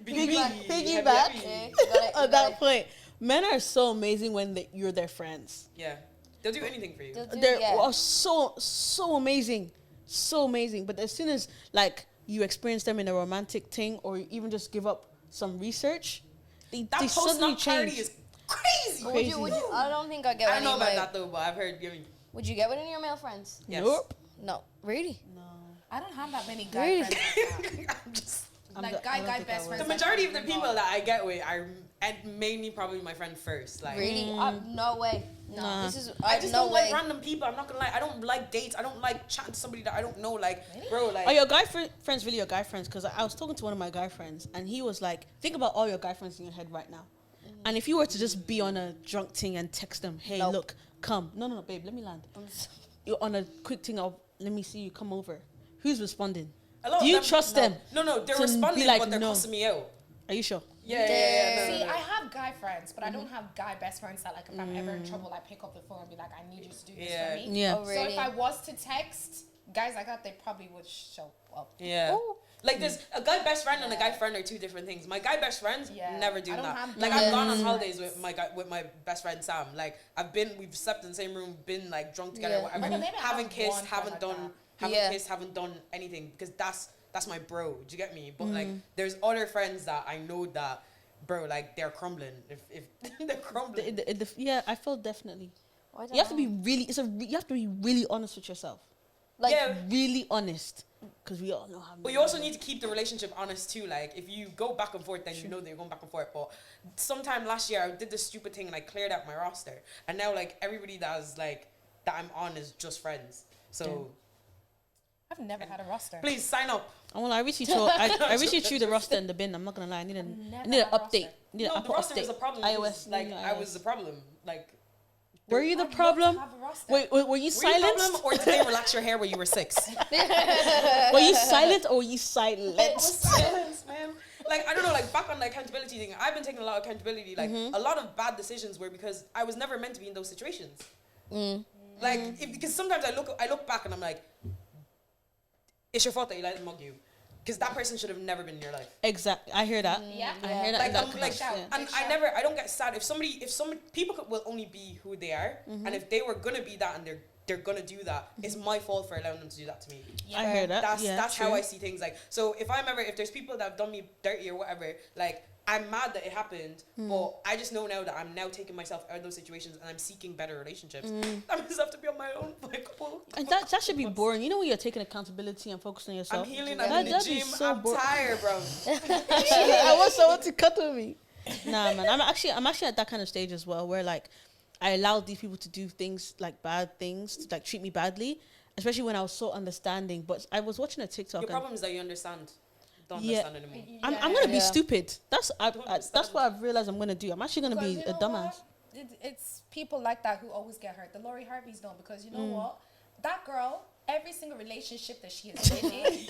Piggyback. Heavy. At that point, men are so amazing when you're their friends. Yeah. They'll do anything for you. They're so amazing, so amazing. But as soon as like you experience them in a romantic thing, or you even just give up some research, they That suddenly post-nut party change. is crazy. Would you, I don't think I get I with don't know any of about my... that though, but I've heard giving. Would you get with any of your male friends? Yes. Nope. No. Really? I don't have that many guy Really? friends like that. I'm just. Like I don't guy think I best would. friends. The majority of the people that I get with are, and mainly probably my friend first. Like, Really? No way. No. Nah. This is... I just no don't way. like random people. I'm not gonna lie. I don't like dates. I don't like chatting to somebody that I don't know. Like, bro, like. Are your guy friends really your guy friends? Because I was talking to one of my guy friends, and he was like, think about all your guy friends in your head right now. And if you were to just be on a drunk thing and text them, hey, Nope. look, come. No, babe, let me land. You're on a quick thing of, let me see you, come over. Who's responding? a lot Do of you them- trust no. them? No, they're to responding, be like, but they're no. cussing me out. Are you sure? Yeah. See, No. I have guy friends, but I don't have guy best friends that, like, if I'm ever in trouble, I pick up the phone and be like, I need you to do this Yeah. for me. Yeah. Oh, So really? if I was to text guys like that, they probably would show up. Yeah. Ooh. Like, there's a guy best friend and a guy friend are two different things. My guy best friends Yeah. never do I don't that. have Like, guy I've gone on best holidays friends. with my best friend Sam. Like, we've slept in the same room, been like drunk together, Yeah. whatever. Maybe I Haven't have kissed, one friend like that. haven't done anything because that's my bro. Do you get me? But like, there's other friends that I know that, bro, like they're crumbling. If they're crumbling. Yeah, I feel definitely. I don't You have to be know. really, you have to be really honest with yourself. Like, Yeah. Really honest. Because we all know how. But you also need to keep the relationship honest too. Like, if you go back and forth, then you know that you're going back and forth. But sometime last year, I did this stupid thing and I cleared out my roster. And now, like, everybody that I'm on is just friends. So I've never had a roster. please sign up. I recently threw the roster in the bin. I'm not gonna lie. I need an Never update. roster. Need an No, the Apple roster update. was a problem. iOS. Like, new I iOS. was the problem. Like, Were you the I'd love to problem? have a roster. Were you were you the silenced? problem or did they relax your hair when you were 6? Were you silent or were you It was silenced? silence, man. Like, I don't know, like, back on the accountability thing, I've been taking a lot of accountability. Like, a lot of bad decisions were because I was never meant to be in those situations. Like, because sometimes I look back and I'm like, it's your fault that you let them mug you. Because that person should have never been in your life. Exactly. I hear that. Yeah. I hear that. Like, that I'm comes, like, yeah. and I don't get sad if somebody, people will only be who they are, and if they were gonna be that and they're gonna do that, it's my fault for allowing them to do that to me. I hear that. That's true. how I see things. Like, so if there's people that have done me dirty or whatever, like, I'm mad that it happened, but I just know now that I'm now taking myself out of those situations and I'm seeking better relationships. I just have to be on my own for a couple. And that should be boring. You know when you're taking accountability and focusing on I'm yourself. healing. That- I'm in the that'd be gym. so I'm boring. tired, bro. I want someone to cuddle me. Nah, man. I'm actually at that kind of stage as well, where like I allowed these people to do things like bad things, to like treat me badly, especially when I was so understanding. But I was watching a TikTok. Your and problem is that you understand. Don't Yeah. understand anymore. I'm gonna be Yeah. stupid. That's understand. what I've realized I'm gonna do. I'm actually gonna Because be you a know dumbass. what? It's people like that who always get hurt. The Lori Harveys don't, because you know what? That girl every single relationship that she is in.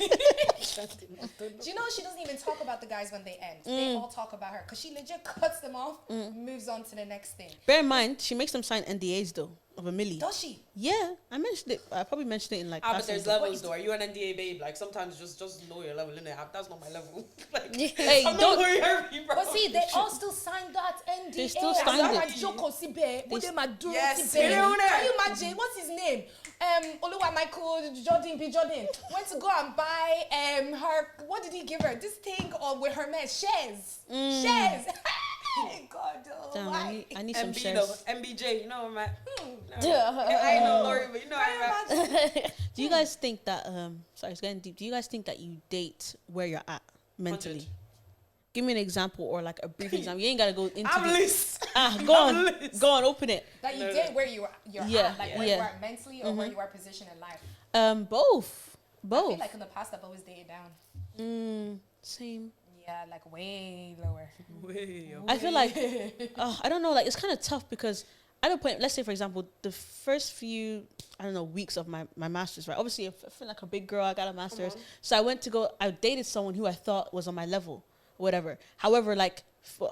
Do you know she doesn't even talk about the guys when they end? They all talk about her because she legit cuts them off, moves on to the next thing. Bear in mind, she makes them sign NDAs though of $1 million. Does she? Yeah, I mentioned it. I probably mentioned it in like. But passing, there's levels though. Are you an NDA babe? Like sometimes just know your level, innit? That's not my level. Like, Hey, I'm don't. not worried, bro. But see, they all still signed that NDA. They still signed it. Yes, you know that. can you imagine? What's his name? Oluwa Michael Jordan B. Jordan went to go and buy her. What did he give her? This thing with her man shares. Shares. God, Damn, why? I need some MB shares. though, MBJ, you know what I'm at. I ain't no Lori, but you know what I'm at. Do you guys think that sorry, it's getting deep. Do you guys think that you date where you're at mentally? 100. Give me an example or like a brief example. You ain't gotta go into I'm the loose. go on, open it. That you did where you're Yeah, at, like where you are mentally or where you are positioned in life. Both. I feel like in the past I've always dated down. Same. Yeah, like way lower. I feel like I don't know, like it's kind of tough because at a point, let's say for example, the first few weeks of my master's, right? Obviously, I feel like a big girl. I got a master's, so I dated someone who I thought was on my level, whatever. However, like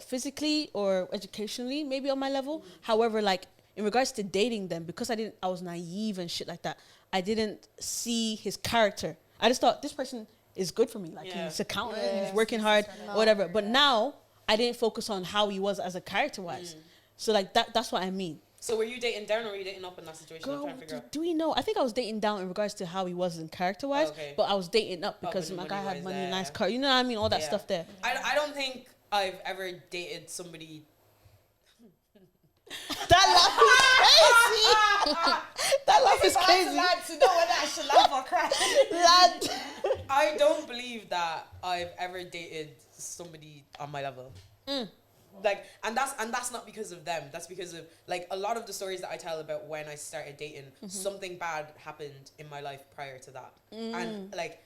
physically or educationally, maybe on my level. However, like in regards to dating them, because I was naive and shit like that. I didn't see his character. I just thought this person is good for me. Like he's accountant, he's working hard, whatever. But now I didn't focus on how he was as a character wise. So like that's what I mean. So were you dating down or were you dating up in that situation? I'm Girl, trying to figure out. do we know? I think I was dating down in regards to how he was in character wise, but I was dating up because my guy had money, nice car. You know what I mean? All that stuff there. I don't think I've ever dated somebody. That laugh is crazy. That laugh is crazy. To know whether I should laugh or cry. Lad. I don't believe that I've ever dated somebody on my level. Like, and that's not because of them. That's because of like a lot of the stories that I tell about when I started dating. Something bad happened in my life prior to that, and like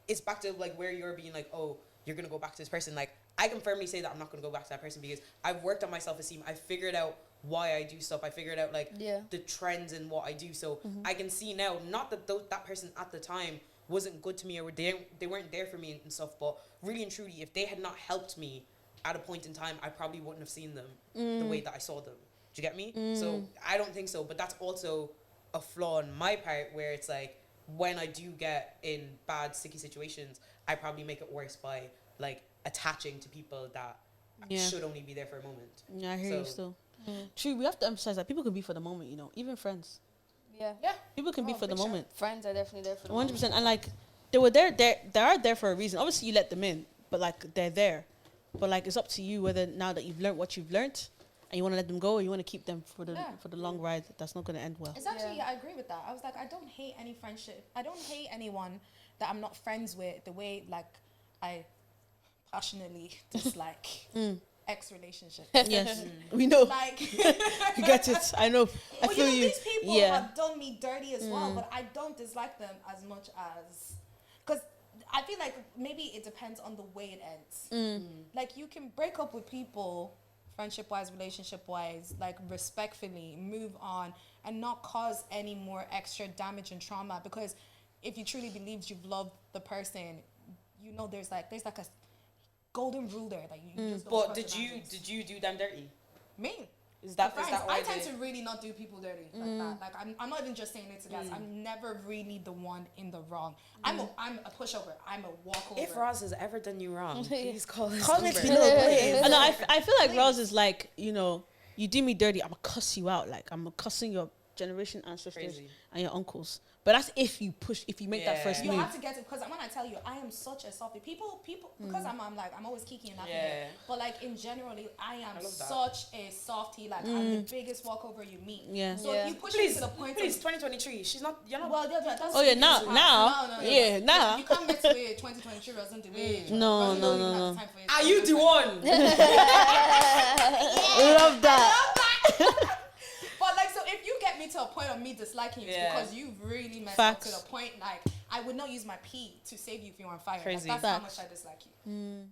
it's back to like where you're being like, oh, you're gonna go back to this person. Like I can firmly say that I'm not gonna go back to that person because I've worked on my self-esteem. I figured out why I do stuff. I figured out like the trends in what I do. So I can see now, not that that person at the time wasn't good to me or they weren't there for me and stuff, but really and truly, if they had not helped me at a point in time, I probably wouldn't have seen them the way that I saw them. Do you get me? So I don't think so, but that's also a flaw on my part where it's like when I do get in bad sticky situations, I probably make it worse by like attaching to people that should only be there for a moment. Yeah, I hear you still. True, we have to emphasize that people can be for the moment, you know, even friends. Yeah. People can be for the moment. Friends are definitely there for the moment. 100%. And like they were there, they are there for a reason. Obviously you let them in, but like they're there. But like it's up to you whether now that you've learned what you've learned and you want to let them go or you want to keep them for the long ride. That's not going to end well. It's actually, I agree with that. I was like, I don't hate any friendship. I don't hate anyone that I'm not friends with the way like I passionately dislike ex-relationship. Yes, we know. Like, you get it. I know. I feel you. These people have done me dirty as well, but I don't dislike them as much as, because I feel like maybe it depends on the way it ends. Like you can break up with people, friendship-wise, relationship-wise, like respectfully, move on, and not cause any more extra damage and trauma. Because if you truly believed you've loved the person, you know there's like a golden rule there that you just don't. But did you do them dirty? Me? Is that why I tend to really not do people dirty like that. Like I'm not even just saying it to guys. I'm never really the one in the wrong. I'm a pushover. I'm a walkover. If Roz has ever done you wrong, please call us. Call me please. And I feel like Roz is like, you know, you do me dirty, I'm gonna cuss you out. Like I'm cussing your generation ancestors and your uncles. But that's if you make that first move. You have to get it, because when I tell you, I am such a softie. People, because I'm always kiki and laughing. But like in generally, I am such a softie. Like I'm the biggest walkover you meet. Yeah. So if you push me to the point. Please, 2023. You're not. Well, that's. Oh yeah, now. Now. You can't mix with 2023 or something. No. Are you the one? Love that. But like, so if you get me to a point of me disliking you, it's because you've really messed up to the point. Like, I would not use my pee to save you if you're on fire. Crazy. Like, that's how much I dislike you.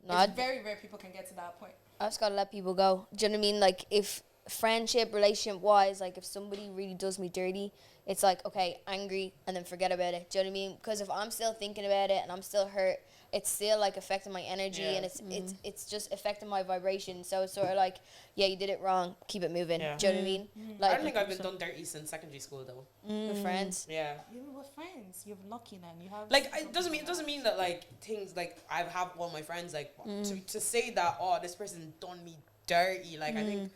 No, It's very rare people can get to that point. I just gotta let people go. Do you know what I mean? Like, if friendship, relationship wise, like if somebody really does me dirty, it's like, okay, angry and then forget about it. Do you know what I mean? Because if I'm still thinking about it and I'm still hurt, it's still like affecting my energy and it's just affecting my vibration. So it's sort of like, yeah, you did it wrong, keep it moving. Yeah. Do you know what I mean? I Like don't think I've been done dirty since secondary school though. with friends. Yeah. You were friends. You're lucky then. You have Like it doesn't mean that like things like I have one of my friends like to say that this person done me dirty. Like I think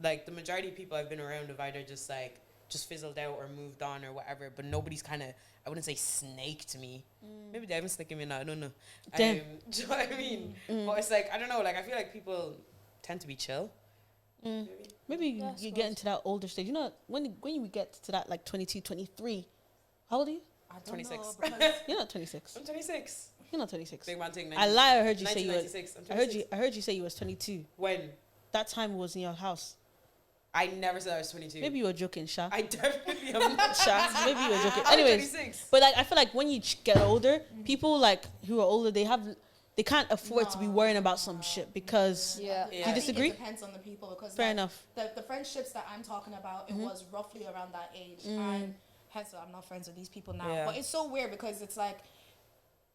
like the majority of people I've been around have either just fizzled out or moved on or whatever, but nobody's kind of, I wouldn't say snaked me. Maybe they haven't snaked me now, I don't know. Damn. Do you know what I mean? But it's like, I don't know, like I feel like people tend to be chill. Maybe Yeah, I you get into that older stage. You know, when you get to that like 22, 23, how old are you? I don't 26. know, because You're not 26. I'm 26. You're not 26. Big man thing. I lie. I heard you say you were. 1996. I'm 26. I heard you say you was 22. When? That time was in your house. I never said I was 22. Maybe you were joking, Sha. I definitely am not. Sha. Maybe you were joking. I'm Anyways, 26. but like I feel like when you get older, people like who are older, they can't afford to be worrying about some shit because Yeah. Yeah. Do you disagree? It depends on the people because Fair like, enough. The friendships that I'm talking about, it was roughly around that age, and hence I'm not friends with these people now. Yeah. But it's so weird because it's like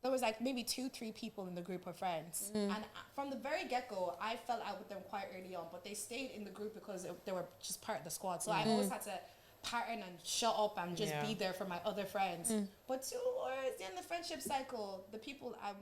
there was like maybe 2-3 people in the group of friends, and from the very get-go, I fell out with them quite early on. But they stayed in the group because they were just part of the squad. So I always had to pattern and shut up and just be there for my other friends. But towards the end of the friendship cycle, the people I'm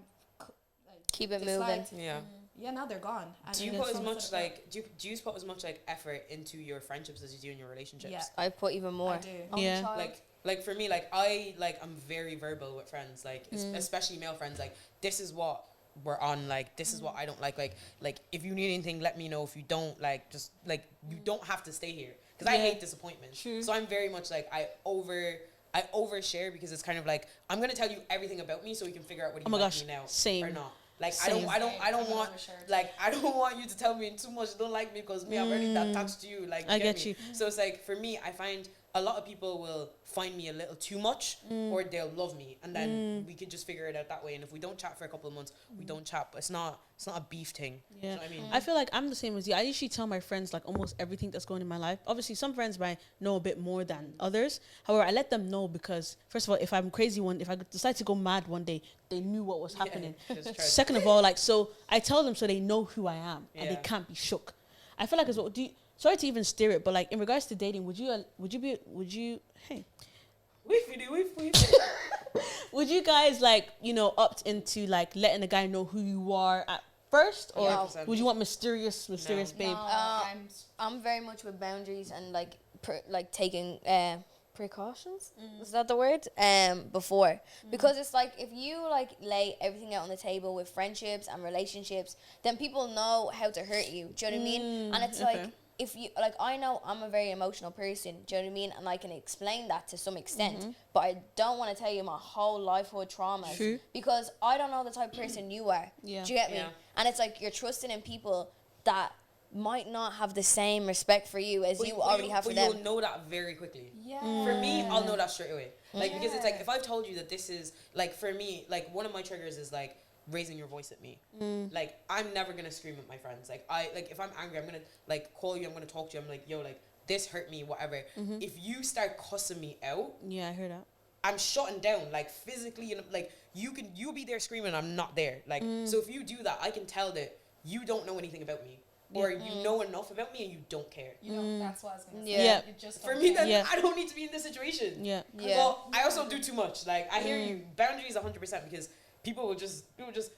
Keep it disliked, moving. Yeah. yeah, now they're gone. And Do you then put as some much sort of like do you put as much like effort into your friendships as you do in your relationships? Yeah. I put even more. I do. Only Yeah. child. Like for me, like I'm very verbal with friends, like especially male friends. Like this is what we're on. Like this is what I don't like. Like if you need anything, let me know. If you don't, like just like you don't have to stay here because I hate disappointment. True. So I'm very much like I overshare because it's kind of like I'm gonna tell you everything about me so we can figure out what you Oh my like gosh, me now same. or not. Like Same. I don't I'm want overshared. like I don't want you to tell me too much you don't like me because me I'm already attached to you. Like I you get me? you. So it's like for me I find a lot of people will find me a little too much or they'll love me and then we can just figure it out that way. And if we don't chat for a couple of months, we don't chat. But it's not a beef thing. Yeah. Do you know what I mean? I feel like I'm the same as you. I usually tell my friends like almost everything that's going in my life. Obviously, some friends might know a bit more than others. However, I let them know because first of all, if I'm crazy if I decide to go mad one day, they knew what was happening. just try to- Second of all, like so I tell them so they know who I am and they Yeah. can't be shook. I feel like as well. Sorry to even steer it, but like in regards to dating, would you would you guys like opt into like letting a guy know who you are at first, or 100%. would you want mysterious babe? I'm very much with boundaries and like taking precautions. Is that the word? Before because it's like if you like lay everything out on the table with friendships and relationships, then people know how to hurt you. Do you know what I mean? And it's like if you like, I know I'm a very emotional person. Do you know what I mean? And I can explain that to some extent, but I don't want to tell you my whole lifehood traumas True. because I don't know the type of person you are. Yeah. Do you get me? Yeah. And it's like you're trusting in people that might not have the same respect for you as you already have for them. You'll know that very quickly. Yeah. For me, I'll know that straight away. Like because it's like if I've told you that this is like for me, like one of my triggers is like raising your voice at me. Like I'm never gonna scream at my friends. Like if I'm angry, I'm gonna like call you. I'm gonna talk to you. I'm like, yo, like this hurt me, whatever. If you start cussing me out, Yeah, I heard that. I'm shutting down, like physically, and like you'll be there screaming, I'm not there. Like so if you do that, I can tell that you don't know anything about me. Or you know enough about me and you don't care. You know, that's what I was gonna say. Yeah. You just For don't me, care. then Yeah. I don't need to be in this situation. Yeah. Yeah. Well, I also do too much. Like I hear you. Boundaries 100% because people just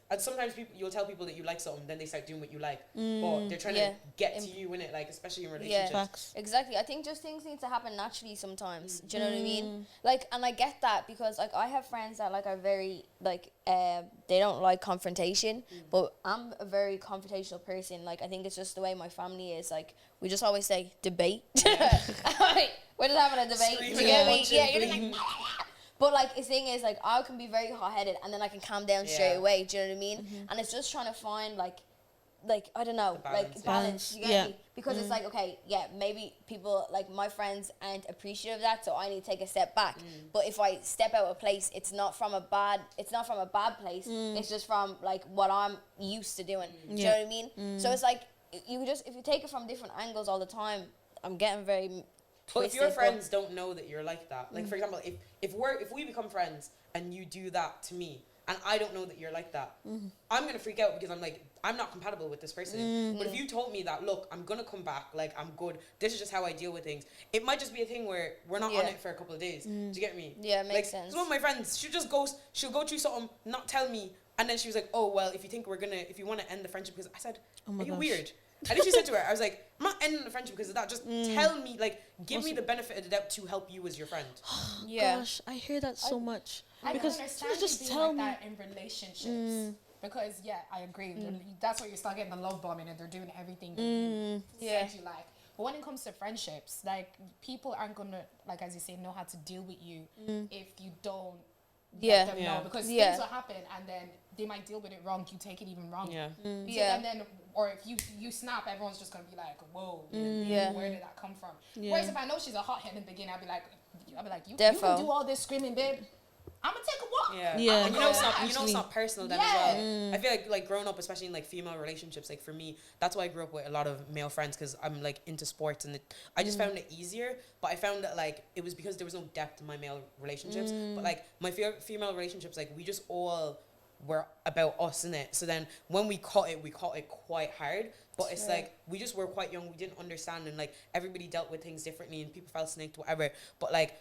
and sometimes you'll tell people that you like something, then they start doing what you like. But they're trying Yeah. to get to you in it, like especially in relationships. Facts. Exactly. I think just things need to happen naturally sometimes. Do you know what I mean? Like, and I get that because like I have friends that like are very like they don't like confrontation, but I'm a very confrontational person. Like I think it's just the way my family is. Like we just always say debate. Like, we're just having a debate. Do you Screaming get and me? punching, Yeah, you're just bleeding. like. But like the thing is, like I can be very hot headed and then I can calm down straight Yeah. away. Do you know what I mean? And it's just trying to find like I don't know, The balance, like yeah. balance. You get Yeah. me? Because it's like okay, yeah, maybe people like my friends aren't appreciative of that, so I need to take a step back. But if I step out of place, it's not from a bad place. It's just from like what I'm used to doing. Do you know Yeah. what I mean? So it's like if you take it from different angles all the time, I'm getting very But if your twisted, friends don't know that you're like that, like for example, if we become friends and you do that to me, and I don't know that you're like that, I'm gonna freak out because I'm like, I'm not compatible with this person. But if you told me that, look, I'm gonna come back, like I'm good. This is just how I deal with things. It might just be a thing where we're not on it for a couple of days. Do you get me? Yeah, makes like, sense. Some of my friends, she'll go through something, not tell me, and then she was like, oh well, if you want to end the friendship, because I said, Oh my are you gosh. weird? I literally said to her, I was like, I'm not ending the friendship because of that. Just tell me, like, give me the benefit of the doubt to help you as your friend. Yeah. Gosh, I hear that so much. I Because can understand someone just you being tell like me. that in relationships. Because I agree. That's where you start getting the love bombing and they're doing everything that you said you like. But when it comes to friendships, like people aren't gonna, like as you say, know how to deal with you if you don't let them know. Because things will happen and then they might deal with it wrong. You take it even wrong. Yeah. And then, or if you snap, everyone's just gonna be like, "Whoa, where did that come from?" Whereas if I know she's a hothead in the beginning, I'll be like, you can do all this screaming, babe. I'm gonna take a walk. Yeah. And it's not personal then as well. I feel like growing up, especially in like female relationships, like for me, that's why I grew up with a lot of male friends because I'm like into sports and I just found it easier. But I found that like it was because there was no depth in my male relationships. But like my female relationships, like we just all were about us in it. So then when we caught it quite hard. But it's like we just were quite young. We didn't understand and like everybody dealt with things differently and people felt snaked, whatever. But like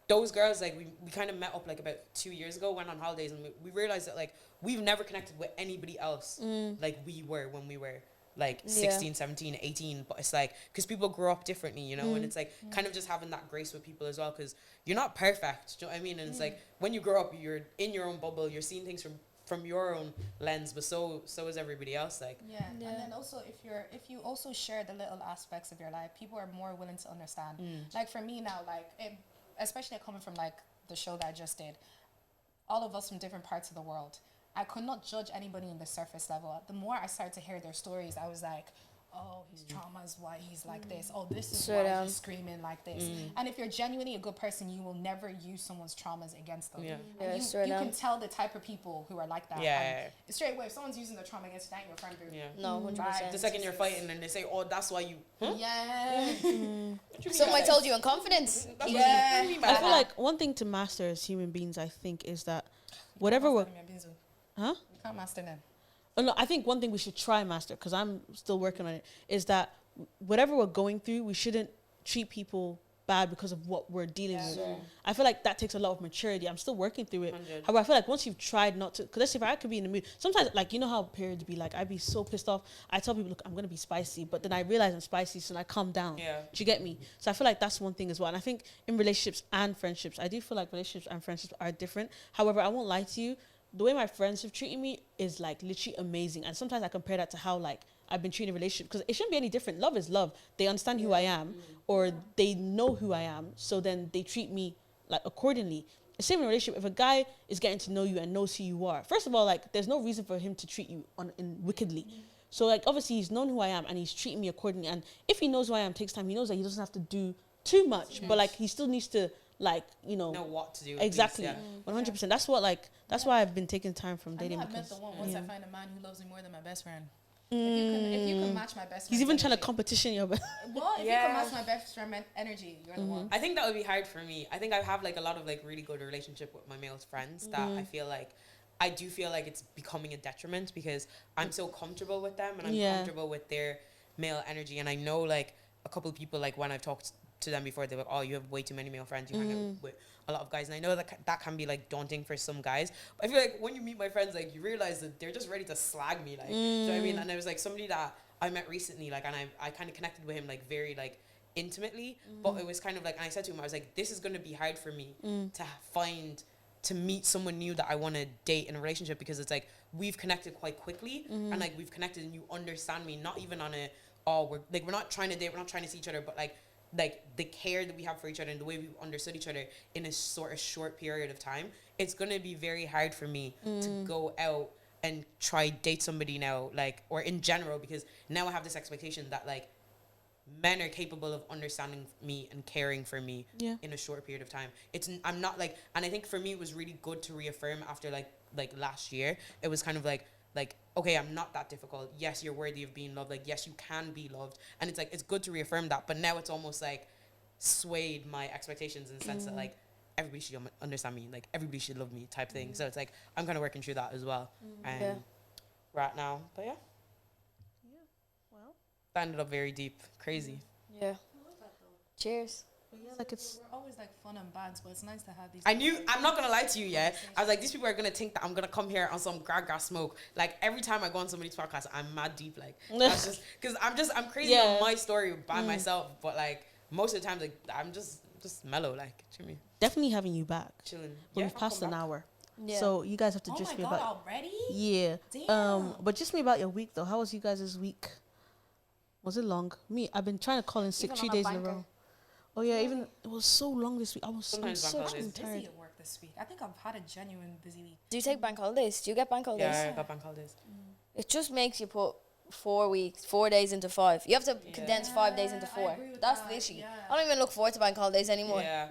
those girls, like we kind of met up like about 2 years ago, went on holidays, and we realized that like we've never connected with anybody else like we were when we were like 16, 17, 18. But it's like because people grow up differently, you know, and it's like kind of just having that grace with people as well because you're not perfect, do you know what I mean? And it's like when you grow up, you're in your own bubble, you're seeing things from your own lens, but so is everybody else. Like and then also if you also share the little aspects of your life, people are more willing to understand. Like for me now, like especially coming from like the show that I just did, all of us from different parts of the world, I could not judge anybody in the surface level. The more I started to hear their stories, I was like, oh, his trauma is why he's like this. Oh, this is why he's screaming like this. And if you're genuinely a good person, you will never use someone's traumas against them. And you can tell the type of people who are like that. And straight away, if someone's using their trauma against you, that ain't your friend group. No, 100%. the second you're fighting and they say, oh, that's why you Someone told you in confidence. I feel like one thing to master as human beings, I think, is that whatever we're... You can't master them. Oh, no, I think one thing we should try master, because I'm still working on it, is that whatever we're going through, we shouldn't treat people bad because of what we're dealing with. I feel like that takes a lot of maturity. I'm still working through it. 100. However, I feel like once you've tried not to, because let's say if I could be in the mood, sometimes like you know how periods be like, I'd be so pissed off. I tell people, look, I'm gonna be spicy, but then I realize I'm spicy, so I calm down. Do you get me? So I feel like that's one thing as well. And I think in relationships and friendships, I do feel like relationships and friendships are different. However, I won't lie to you. The way my friends have treated me is like literally amazing. And sometimes I compare that to how like I've been treated in a relationship because it shouldn't be any different. Love is love. They understand who I am or they know who I am. So then they treat me like accordingly. The same in a relationship. If a guy is getting to know you and knows who you are, first of all, like there's no reason for him to treat you wickedly. So like obviously he's known who I am and he's treating me accordingly. And if he knows who I am, takes time. He knows that he doesn't have to do too much, but like he still needs to like, you know what to do. Exactly. 100%. That's what like that's why I've been taking time from dating. I met the one once I find a man who loves me more than my best friend. If you can match my best friend, he's even trying to competition your well, if you can match my best friend energy, you're the one. I think that would be hard for me. I think I have like a lot of like really good relationship with my male friends that I feel like I do feel like it's becoming a detriment because I'm so comfortable with them and I'm comfortable with their male energy, and I know like a couple of people like when I've talked to them before, they're like, oh, you have way too many male friends, you hang out with a lot of guys, and I know that can be like daunting for some guys, but I feel like when you meet my friends, like you realize that they're just ready to slag me, like do you know what I mean? And there was like somebody that I met recently, like, and I kind of connected with him like very like intimately, but it was kind of like, and I said to him, I was like, this is going to be hard for me to meet someone new that I want to date in a relationship, because it's like we've connected quite quickly and like we've connected and you understand me, not even on a we're not trying to date, we're not trying to see each other, but like the care that we have for each other and the way we understood each other in a sort of short period of time, it's going to be very hard for me to go out and try date somebody now, like, or in general, because now I have this expectation that like men are capable of understanding me and caring for me in a short period of time. I'm not like, and I think for me it was really good to reaffirm after like last year. It was kind of like, like, okay, I'm not that difficult. Yes, you're worthy of being loved. Like, yes, you can be loved. And it's like, it's good to reaffirm that. But now it's almost like swayed my expectations in the sense that like, everybody should understand me. Like, everybody should love me type thing. So it's like, I'm kind of working through that as well. Right now. But yeah. Well, That ended up very deep. Crazy. Yeah. Cheers. yeah, like it's. We're always like fun and bands, but it's nice to have these. I'm not gonna lie to you, yeah. I was like, these people are gonna think that I'm gonna come here on some grass smoke. Like every time I go on somebody's podcast, I'm mad deep. Like that's just because I'm crazy on my story by myself. But like most of the time, like I'm just mellow. Like, do you mean? Definitely having you back. Chilling. But we've passed an hour. Yeah. So you guys have to Oh just my me god, about. already? Yeah. Damn. But just me about your week though. How was you guys' week? Was it long? Me, I've been trying to call in sick Even 3 on a days in a banker. row. Oh yeah, even it was so long this week. I'm Sometimes so bank fucking holidays. tired. Busy at work this week. I think I've had a genuine busy week. Do you take bank holidays? Do you get bank holidays? Yeah, I got bank holidays. It just makes you put 4 days into 5. You have to condense 5 days into I 4. agree with That's that, the issue. yeah. I don't even look forward to bank holidays anymore. Yeah.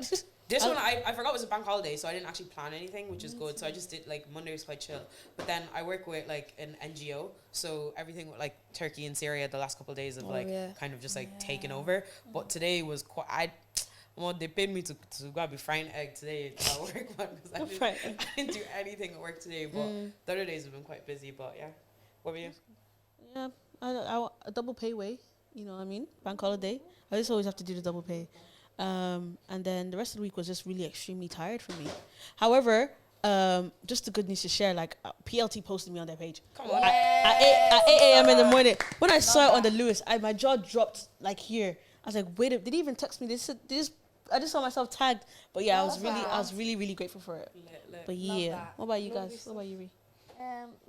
This one I forgot was a bank holiday, so I didn't actually plan anything, which is good. So I just did like Monday was quite chill. But then I work with like an NGO, so everything with like Turkey and Syria the last couple of days of kind of just like taken over. But today was quite they paid me to go and be frying egg today at work because I didn't do anything at work today. But the other days have been quite busy. But yeah, what about you? Yeah, a double pay way. You know what I mean? Bank holiday. I just always have to do the double pay. And then the rest of the week was just really extremely tired for me. However, just the good news to share, like PLT posted me on their page. Come on. At 8 a.m. in the morning. When I saw it on the Lewis, my jaw dropped like here. I was like, wait, did he even text me? I just saw myself tagged. But yeah, I was really, really grateful for it. But yeah, that. what about you guys? What about you, Ree?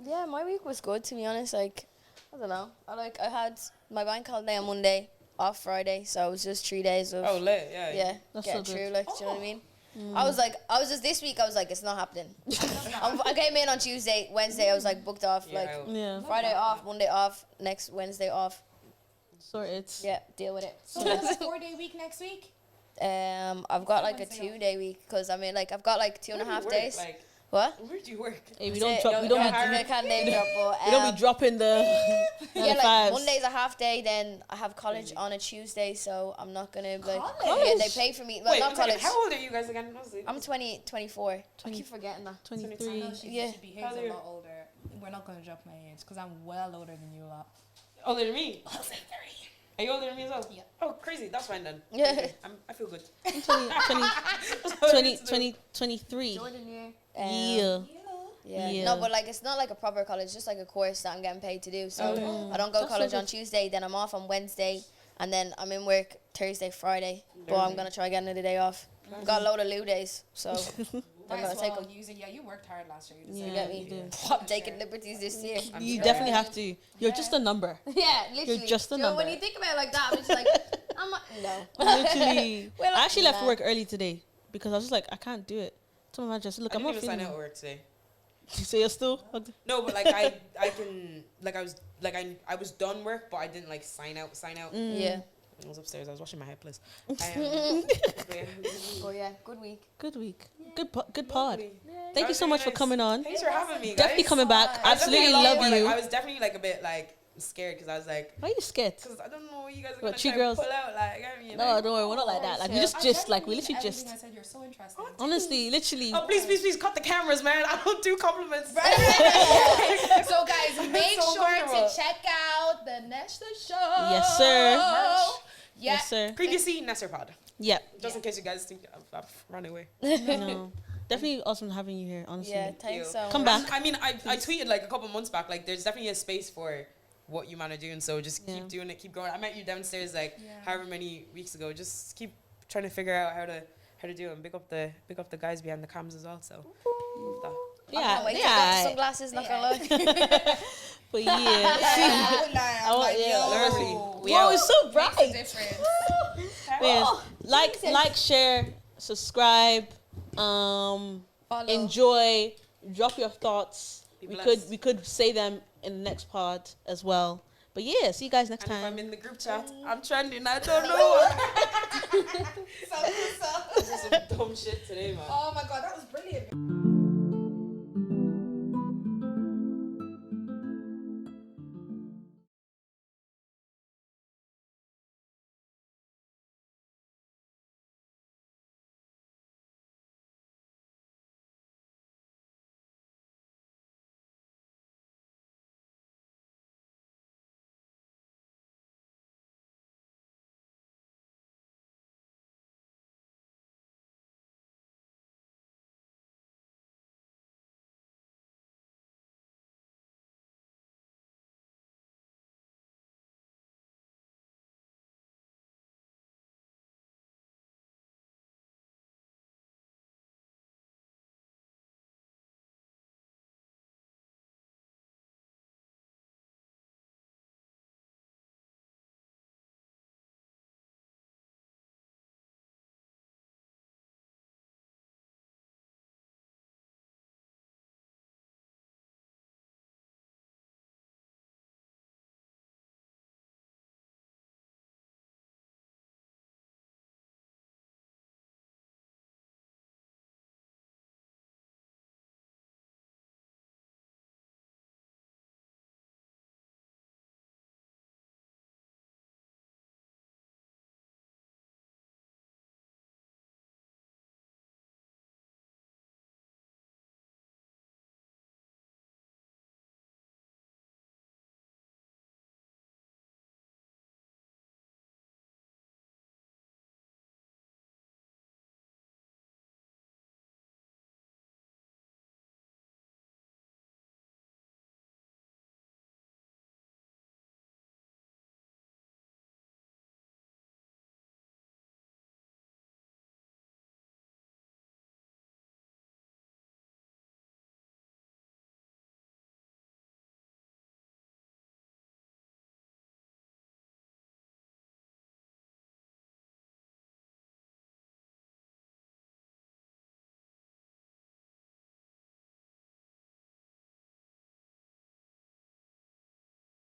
Yeah, my week was good, to be honest. Like, I don't know. I had my bank holiday on Monday, off Friday, so it was just 3 days of lit, yeah. yeah, That's getting so good. through. Like, do you know what I mean? I was just this week. I was like, it's not happening. I came in on Tuesday, Wednesday. I was like booked off. Like Yeah, Friday off, Monday off, next Wednesday off. sorted. Yeah, deal with it. So that's a 4-day week next week? I've got like a 2-day week because I mean, like I've got like 2.5 days. Like, What? where do you work? Hey, we Say don't it. drop. We don't. I can't name drop, but We don't be dropping the. yeah, like fives. Monday's a half day, then I have college on a Tuesday, so I'm not gonna like. College? Yeah, they pay for me. Well, Wait, not one second, college. how old are you guys again? I'm 24. I keep forgetting that. 23. I know she Yeah. behaves a lot older. We're not going to drop my age because I'm well older than you lot. Older than me? I'll say 30. Are you older than me as well? Yeah. Oh, crazy. That's fine then. Yeah. Okay, I feel good. 23. Jordan year. Yeah. Yeah. Yeah. No, but like it's not like a proper college, just like a course that I'm getting paid to do. So I don't go to college on Tuesday, then I'm off on Wednesday, and then I'm in work Thursday, Friday. But I'm gonna try getting another day off. Got a load of loo days, so I'm gonna take them. Yeah, you worked hard last year. You Yeah, get me? you did. I'm taking liberties this year. You definitely have to. You're just a number. Yeah, literally. You're just a You know, number. when you think about it like that, I'm just like, I'm not, no. Literally. Well, I actually left nah. work early today because I was just like, I can't do it. So my manager said, look, I I'm didn't not even sign feeling out it. at work today. So you're still. No, but like I can like I was done work, but I didn't like sign out. Yeah. I was upstairs. I was washing my hair, please. Oh yeah, good week. Good week. Good pod. Lovely. Thank you so much for coming on. Thanks for having me, guys. Definitely coming back. I was Absolutely definitely a lot love more, you. Like, I was definitely like a bit like scared because I was like, Why are you scared? because I don't know what you guys are What, gonna three try girls? and pull out. Like, I mean, No, don't worry. We're not like that. Like we just like we literally just. I said you're so interesting. Honestly, literally. Oh, please, cut the cameras, man. I don't do compliments. So guys, make so sure comfortable. to check out the Nesser show. Yes, sir. Yeah. Yes, sir. Previously, Nesser Pod. Yeah. Just in case you guys think I've run away. No. Definitely awesome having you here. Honestly. Yeah, thanks so Come much. back. I mean, I tweeted like a couple months back, like there's definitely a space for what you man are doing. So just keep doing it, keep going. I met you downstairs like however many weeks ago. Just keep trying to figure out how to do it and big up the guys behind the cams as well. So love that. I can't wait to get the sunglasses, not gonna lie. But yeah. Lovely. Whoa, it's so bright. Different. Man, like, share, subscribe, enjoy, drop your thoughts. Be We blessed. could say them in the next pod as well. But yeah, see you guys next And if time. I'm in the group chat, I'm trending. I don't know. This is some dumb shit today, man. Oh my god, that was brilliant.